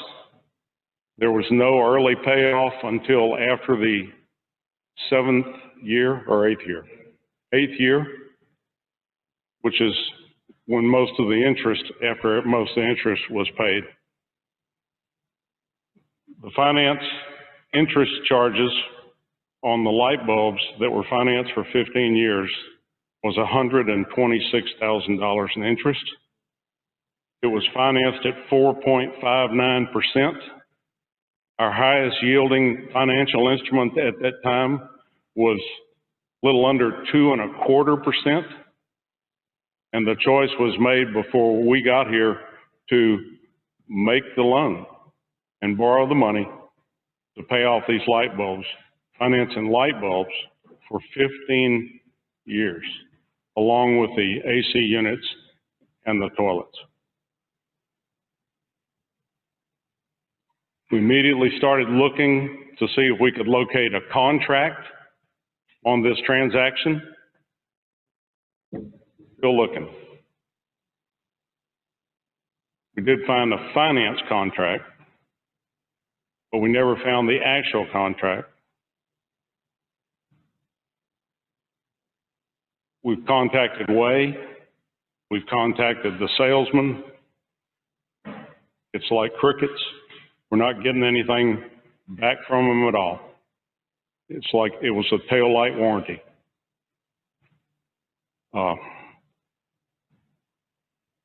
There was no early payoff until after the 7th year or 8th year. 8th year, which is when most of the interest, after most of the interest was paid. The finance interest charges on the light bulbs that were financed for 15 years was $126,000 in interest. It was financed at 4.59%. Our highest yielding financial instrument at that time was a little under 2.25%. And the choice was made before we got here to make the loan and borrow the money to pay off these light bulbs, financing light bulbs for 15 years, along with the AC units and the toilets. We immediately started looking to see if we could locate a contract on this transaction. Still looking. We did find a finance contract, but we never found the actual contract. We've contacted Way. We've contacted the salesman. It's like crickets. We're not getting anything back from them at all. It's like it was a tail light warranty.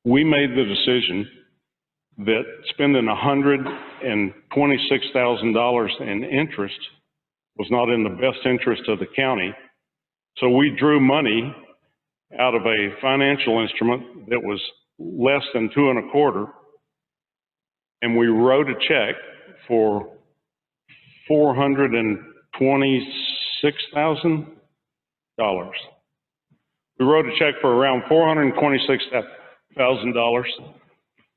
We made the decision that spending $126,000 in interest was not in the best interest of the county. So we drew money out of a financial instrument that was less than 2.25%, and we wrote a check for $426,000. We wrote a check for around $426,000.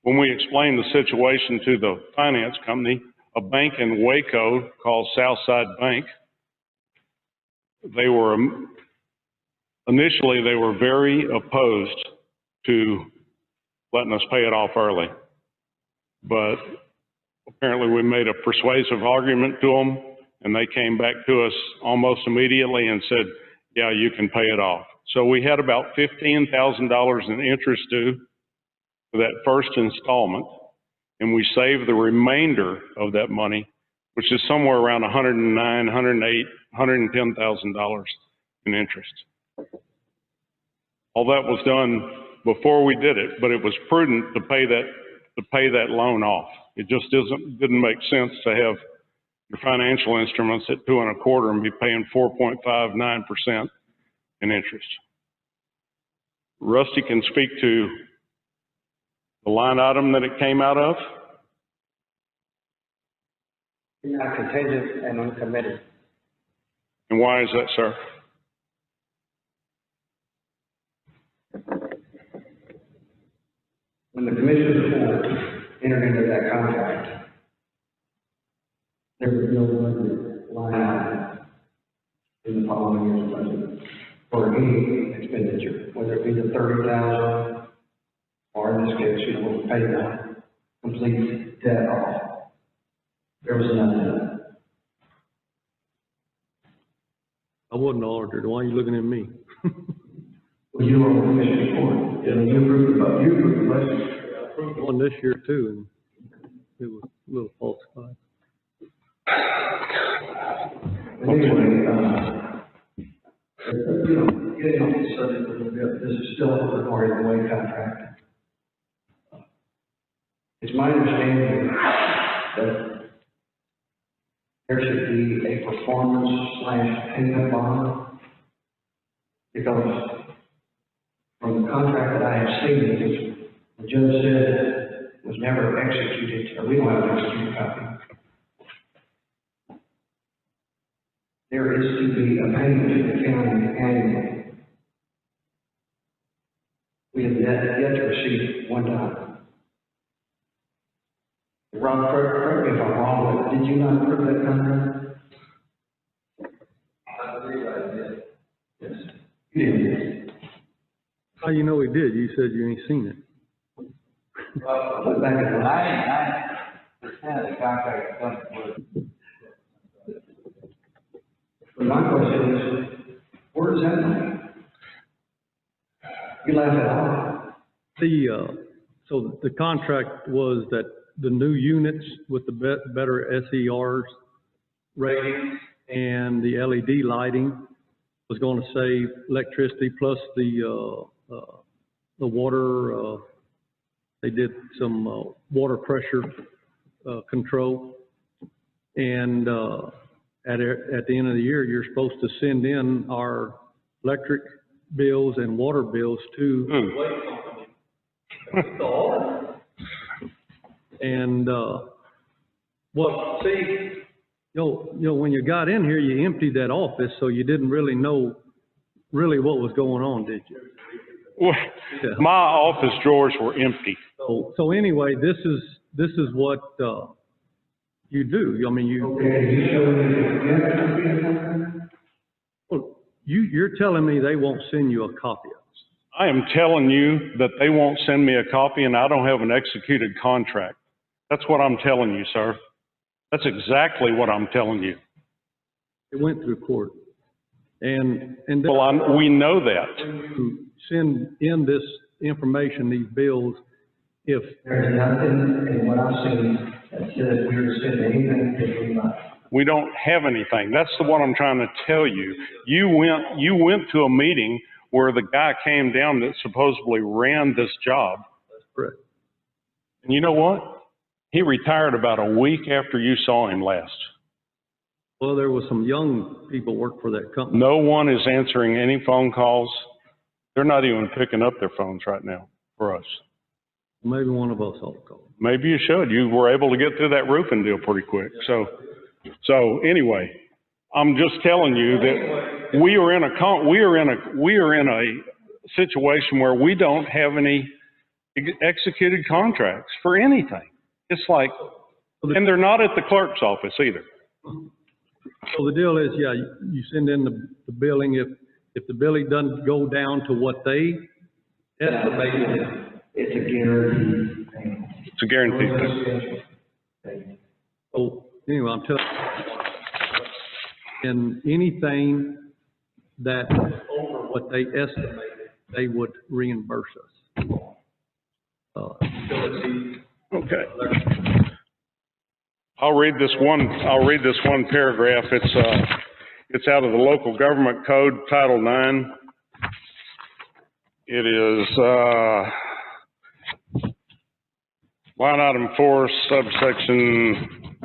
When we explained the situation to the finance company, a bank in Waco called Southside Bank, initially they were very opposed to letting us pay it off early. But apparently we made a persuasive argument to them, and they came back to us almost immediately and said, "Yeah, you can pay it off." So we had about $15,000 in interest due for that first installment, and we saved the remainder of that money, which is somewhere around $109,000, $108,000, $110,000 in interest. All that was done before we did it, but it was prudent to pay that loan off. It just didn't make sense to have your financial instruments at 2.25% and be paying 4.59% in interest. Rusty can speak to the line item that it came out of. Not contingent and uncommitted. And why is that, sir? When the commissioners entered into that contract, there was no budget line item in the following year's budget for any expenditure, whether it be the $30,000 or in this case, what we paid now, complete debt off. There was nothing. I wasn't audited. Why are you looking at me? Well, you were on the commission before, and you approved the budget. You approved the budget. I approved one this year too, and it was a little falsified. Anyway, getting off the subject a little bit, this is still regarding the Way contract. It's my understanding that there should be a performance/payment bond, because from the contract that I have seen, the judge said was never executed, or we don't have an executed copy. There is to be a payment to the county annually. We have yet to receive one dime. Ron, correct me if I'm wrong, but did you not approve that contract? I believe I did. Yes. You did. How you know he did? You said you ain't seen it. Well, Look back at the 99% of the contract is done with. But my question is, where is that money? You laugh at all. So the contract was that the new units with the better SERs rating and the LED lighting was going to save electricity, plus the water, they did some water pressure control. And at the end of the year, you're supposed to send in our electric bills and water bills to the waste company. And well, see, when you got in here, you emptied that office, so you didn't really know what was going on, did you? Well, Yeah. my office drawers were empty. So anyway, this is what you do. I mean, Okay, you show me the well, you're telling me they won't send you a copy of this. I am telling you that they won't send me a copy and I don't have an executed contract. That's what I'm telling you, sir. That's exactly what I'm telling you. It went through court. And Well, we know that. to send in this information, these bills, if There's nothing in what I've seen that says we're to send anything to anybody. We don't have anything. That's what I'm trying to tell you. You went to a meeting where the guy came down that supposedly ran this job. that's correct. And you know what? He retired about a week after you saw him last. Well, there was some young people work for that company. No one is answering any phone calls. They're not even picking up their phones right now for us. Maybe one of us ought to call. Maybe you should. You were able to get through that roofing deal pretty quick. So anyway, I'm just telling you that we are in a situation where we don't have any executed contracts for anything. It's like, and they're not at the clerk's office either. So the deal is, yeah, you send in the billing. If the billing doesn't go down to what they estimated, It's a guarantee thing. It's a guarantee thing. so anyway, I'm telling you, and anything that over what they estimated, they would reimburse us. Okay. I'll read this one paragraph. It's out of the local government code, Title IX. It is, line item 4, subsection,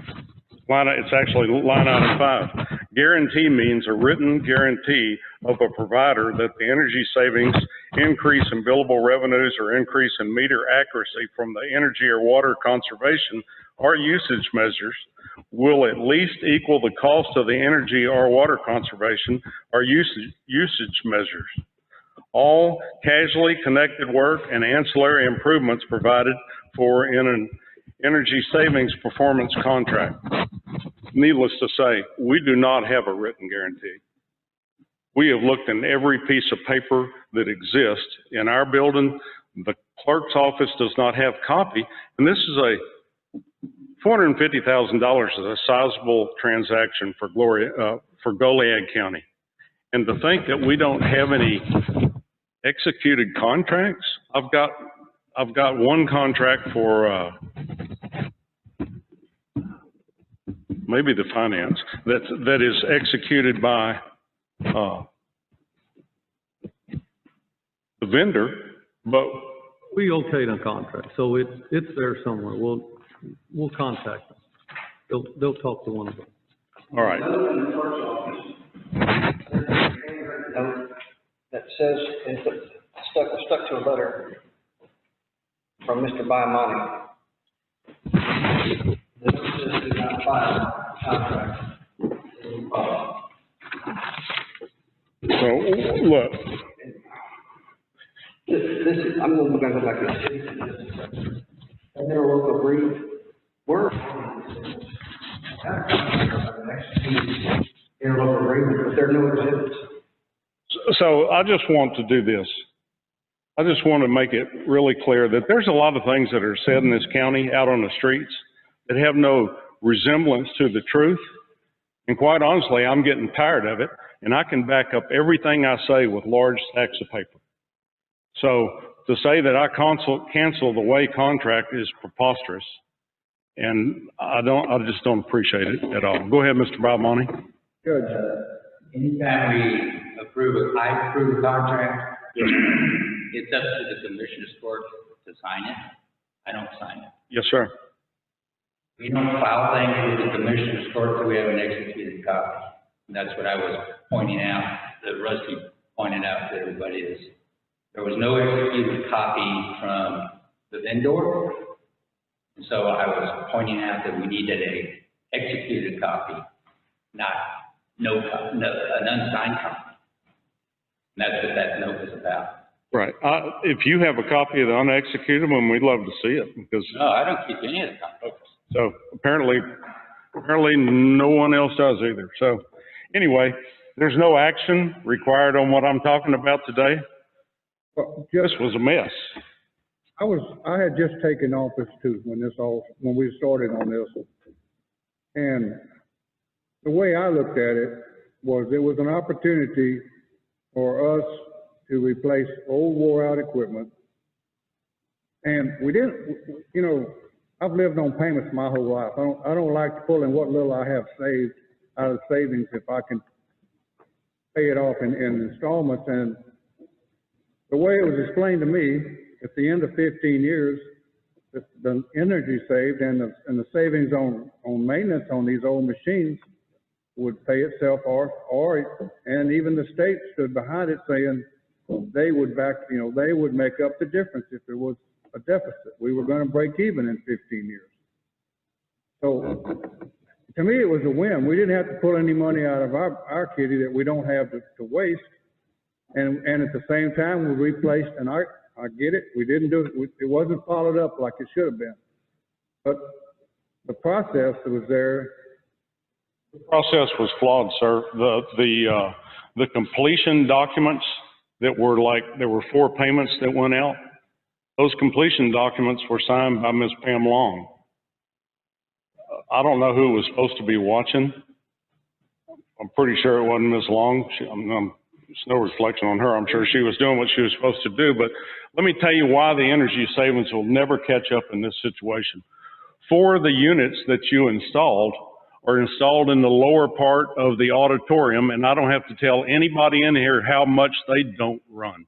it's actually line item 5. Guarantee means a written guarantee of a provider that the energy savings, increase in billable revenues, or increase in meter accuracy from the energy or water conservation or usage measures will at least equal the cost of the energy or water conservation or usage measures. All casually connected work and ancillary improvements provided for in an energy savings performance contract. Needless to say, we do not have a written guarantee. We have looked in every piece of paper that exists in our building. The clerk's office does not have copy, and this is a $450,000 is a sizable transaction for Goliad County. And to think that we don't have any executed contracts, I've got one contract for maybe the finance that is executed by the vendor, but we okayed a contract, so it's there somewhere. We'll contact them. They'll talk to one of them. All right. Note that says, stuck to a letter from Mr. Baiamani, This is not final contract. So, look, This is, I'm gonna go back to this. An interlocal agreement, we're. Interlocal agreement, but there are no exhibits. so I just want to do this. I just want to make it really clear that there's a lot of things that are said in this county out on the streets that have no resemblance to the truth. And quite honestly, I'm getting tired of it, and I can back up everything I say with large stacks of paper. So to say that I cancel the way contract is preposterous, and I just don't appreciate it at all. Go ahead, Mr. Bob Monty. Judge, Anytime we I approve a contract, it's up to the commissioner's court to sign it. I don't sign it. Yes, sir. We don't file things with the commissioner's court till we have an executed copy. And that's what I was pointing out, that Rusty pointed out to everybody is, there was no executed copy from the vendor. And so I was pointing out that we needed a executed copy, not an unsigned copy. And that's what that note was about. Right. If you have a copy of the unexecuted one, we'd love to see it because. No, I don't keep any of the copies. So apparently no one else does either. So anyway, there's no action required on what I'm talking about today. well, This was a mess. I had just taken office too when we started on this. And the way I looked at it was an opportunity for us to replace old wore out equipment. And we didn't, I've lived on payments my whole life. I don't like pulling what little I have saved out of savings if I can pay it off in installments. And the way it was explained to me, at the end of 15 years, the energy saved and the savings on maintenance on these old machines would pay itself off, and even the state stood behind it saying they would they would make up the difference if there was a deficit. We were going to break even in 15 years. So to me, it was a win. We didn't have to pull any money out of our kitty that we don't have to waste. And at the same time, we replaced, and I get it, we didn't do it, it wasn't followed up like it should have been. But the process that was there. The process was flawed, sir. The completion documents that were there were 4 payments that went out. Those completion documents were signed by Ms. Pam Long. I don't know who was supposed to be watching. I'm pretty sure it wasn't Ms. Long. It's no reflection on her. I'm sure she was doing what she was supposed to do. But let me tell you why the energy savings will never catch up in this situation. 4 of the units that you installed are installed in the lower part of the auditorium, and I don't have to tell anybody in here how much they don't run.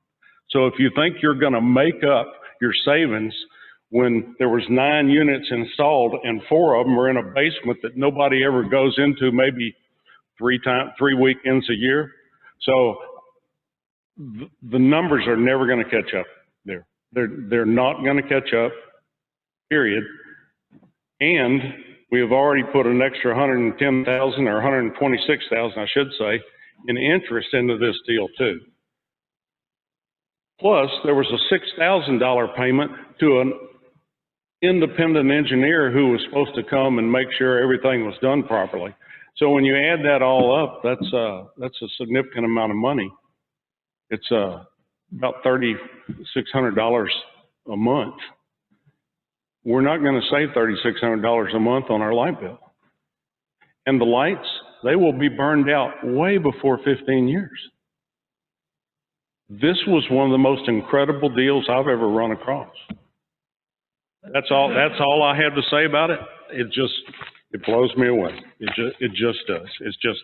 So if you think you're going to make up your savings when there was 9 units installed and 4 of them were in a basement that nobody ever goes into, maybe 3 weekends a year. So the numbers are never going to catch up there. They're not going to catch up, period. And we have already put an extra $110,000 or $126,000, I should say, in interest into this deal too. Plus, there was a $6,000 payment to an independent engineer who was supposed to come and make sure everything was done properly. So when you add that all up, that's a significant amount of money. It's about $3,600 a month. We're not going to save $3,600 a month on our light bill. And the lights, they will be burned out way before 15 years. This was one of the most incredible deals I've ever run across. That's all I have to say about it. It blows me away. It just does. It's just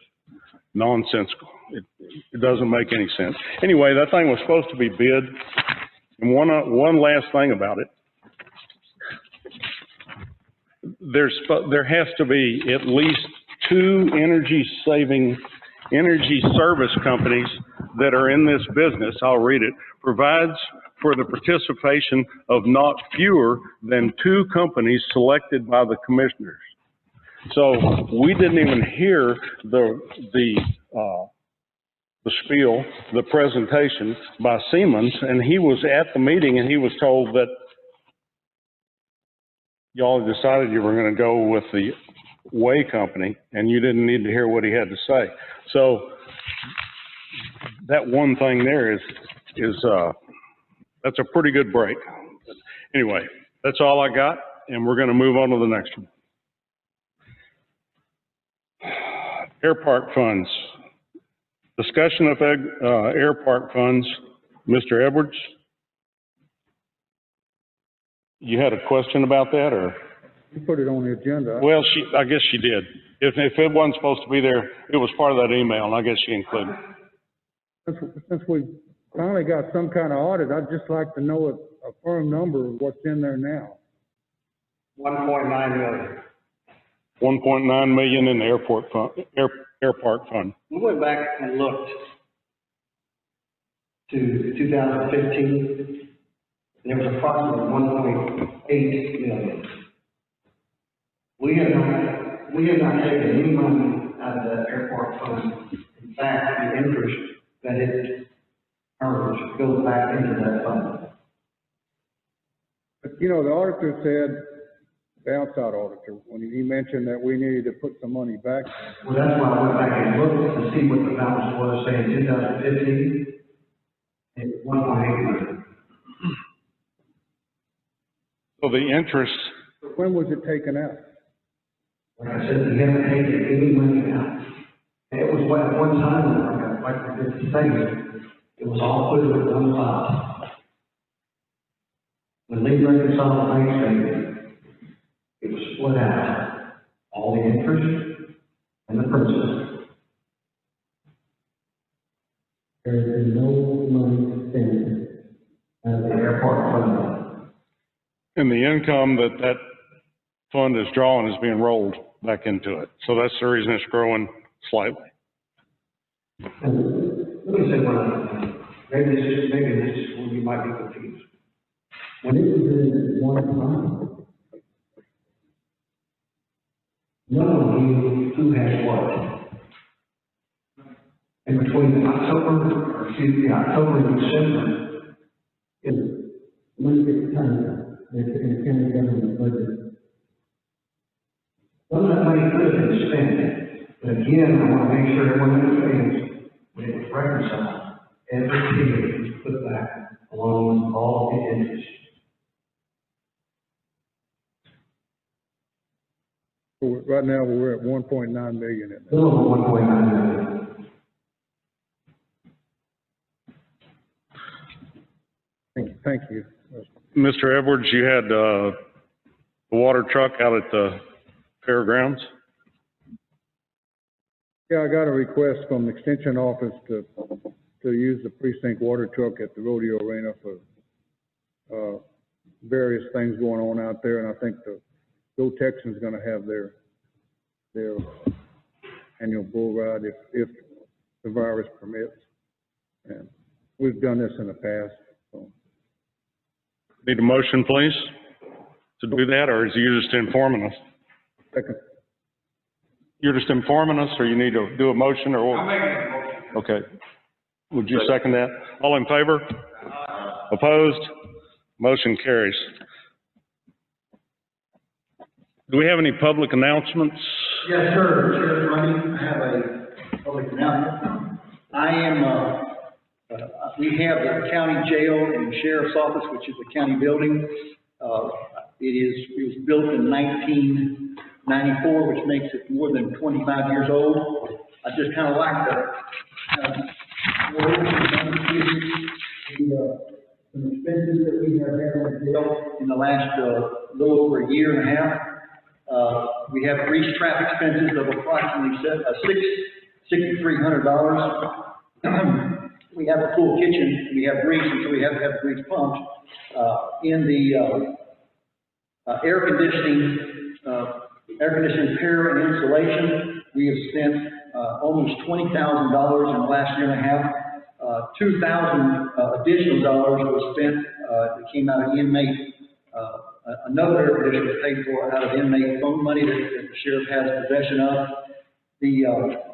nonsensical. It doesn't make any sense. Anyway, that thing was supposed to be bid. And one last thing about it. There has to be at least 2 energy service companies that are in this business. I'll read it. Provides for the participation of not fewer than 2 companies selected by the commissioners. So we didn't even hear the spiel, the presentation by Siemens, and he was at the meeting and he was told that y'all decided you were going to go with the Way company and you didn't need to hear what he had to say. So that one thing there is that's a pretty good break. But anyway, that's all I got, and we're going to move on to the next one. Air park funds. Discussion of air park funds. Mr. Edwards, you had a question about that, or? You put it on the agenda. Well, I guess she did. If it wasn't supposed to be there, it was part of that email, and I guess she included it. Since we finally got some kind of audit, I'd just like to know a firm number of what's in there now. 1.9 million. 1.9 million in the airport fund, air park fund. We went back and looked to 2015, and there was approximately 1.8 million. We have not taken any money out of that airport fund. In fact, the interest that it earns goes back into that fund. But, you know, the auditor said, the outside auditor, when he mentioned that we needed to put some money back. Well, that's why I went back and looked to see what the balance was, say, in 2015. It's 1.8 million. So the interest. When was it taken out? Like I said, we haven't taken any money out. And it was at one time, like this thing, it was all put in one file. When Lee reconciled the bank statement, it was split out, all the interest and the principal. There is no money spent out of the airport fund. And the income that fund is drawing is being rolled back into it. So that's the reason it's growing slightly. And let me say one other thing. Maybe this is where you might be confused. When it was in one fund, no one knew who had what. In between October and December, is money gets time in the county government budget. some of that money could have been spent, but again, I want to make sure everyone understands, when it was reconciled, every penny was put back along with all the interest. So right now, we're at 1.9 million in there. Little over 1.9 million. Thank you. Mr. Edwards, you had the water truck out at the fairgrounds? Yeah, I got a request from the extension office to use the precinct water truck at the rodeo arena for various things going on out there, and I think the Go Texans gonna have their annual bull ride if the virus permits. And we've done this in the past, so. Need a motion, please, to do that, or is you just informing us? Second. You're just informing us, or you need to do a motion, or what? I'm making a motion. Okay. Would you second that? All in favor? Opposed? Motion carries. Do we have any public announcements? Yes, sir. Chair Running, I have a public announcement. We have the county jail and sheriff's office, which is a county building. It was built in 1994, which makes it more than 25 years old. I just kind of like some expenses that we have had on the jail in the last little over a year and a half. We have grease trap expenses of approximately $6,300. We have a full kitchen, we have grease, and so we have to have grease pumped. In the air conditioning repair and installation, we have spent almost $20,000 in the last year and a half. $2,000 additional dollars was spent that came out of inmate, another air conditioner was paid for out of inmate phone money that the sheriff has possession of. The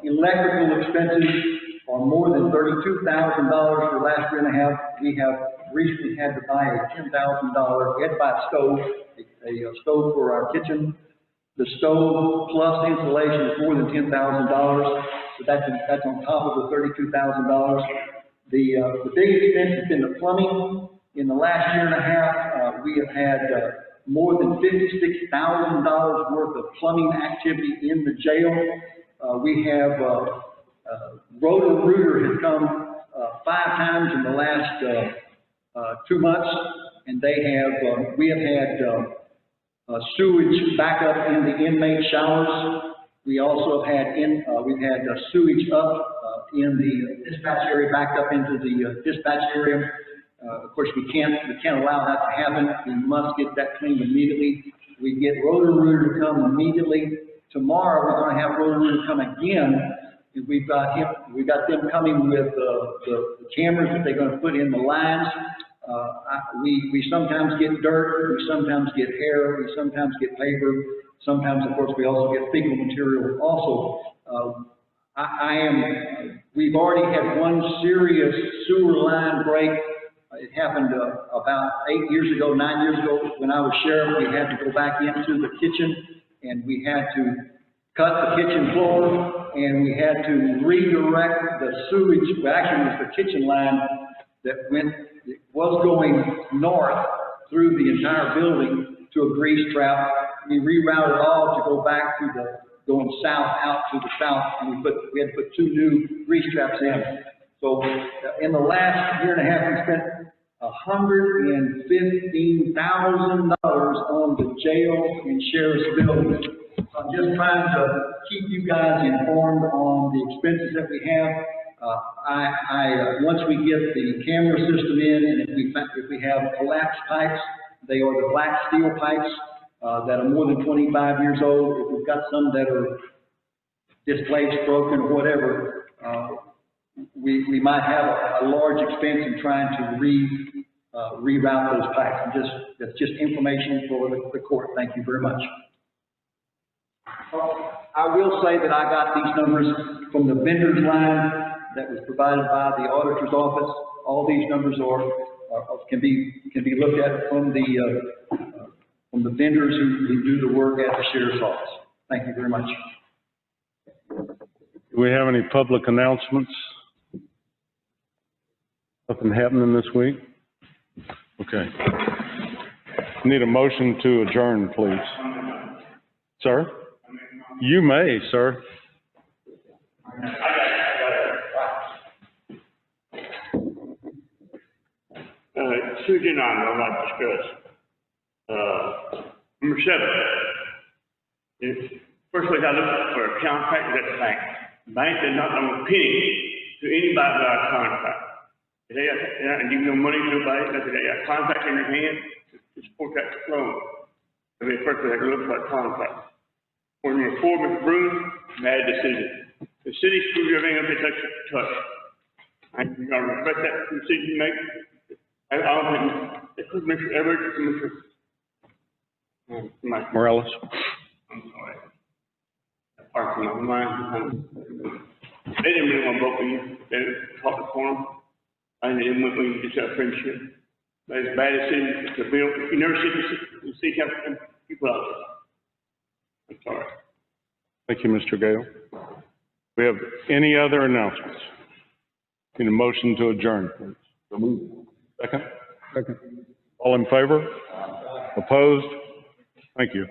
electrical expenses are more than $32,000 for the last year and a half. We have recently had to buy a $10,000 head-by stove, a stove for our kitchen. The stove plus installation is more than $10,000, so that's on top of the $32,000. The big expense has been the plumbing. In the last year and a half, we have had more than $56,000 worth of plumbing activity in the jail. We have Roto-Rooter has come 5 times in the last 2 months, and they have we have had sewage backup in the inmate showers. We also have had we've had sewage up in the dispatch area, backed up into the dispatch area. Of course, we can't allow that to happen. We must get that cleaned immediately. We get Roto-Rooter to come immediately. Tomorrow, we're going to have Roto-Rooter come again. And we've got them coming with the cameras that they're going to put in the lines. We sometimes get dirt, we sometimes get hair, we sometimes get paper. Sometimes, of course, we also get fecal material also. We've already had one serious sewer line break. It happened about 8 years ago, 9 years ago, when I was sheriff. We had to go back into the kitchen, and we had to cut the kitchen floor, and we had to redirect the sewage. Well, actually, it was the kitchen line that was going north through the entire building to a grease trap. We rerouted all to go back to going south, out to the south, and we had to put 2 new grease traps in. So in the last year and a half, we spent $115,000 on the jail and sheriff's buildings. I'm just trying to keep you guys informed on the expenses that we have. Once we get the camera system in, and if we have collapsed pipes, they are the black steel pipes that are more than 25 years old. If we've got some that are displaced, broken, or whatever, we might have a large expense in trying to reroute those pipes. That's just information for the court. Thank you very much. I will say that I got these numbers from the vendor's line that was provided by the auditor's office. All these numbers can be looked at from the vendors who do the work at the sheriff's office. Thank you very much. Do we have any public announcements? Nothing happening this week? Okay. Need a motion to adjourn, please. Sir? You may, sir. Susan, I'd like to discuss. Number 7. First, we got to look for contractors at the bank. The bank did not owe a penny to anybody by a contract. They don't give no money to nobody, nothing. They got a contract in their hand to support that loan. I mean, first we had to look for a contract. When you're for Mr. Broom, bad decision. The city screwed everything up they touch. I'm going to respect that decision you make. I don't think it was Mr. Everett, Mr. Morales. I'm sorry. That part's in my mind. They didn't really want to vote for you. They talked for them. And they didn't want you to get that friendship. But it's a bad decision to build. You never see the city council people out there. I'm sorry. Thank you, Mr. Gale. We have any other announcements? Need a motion to adjourn, please. So move. Second? Second. All in favor? Opposed? Thank you.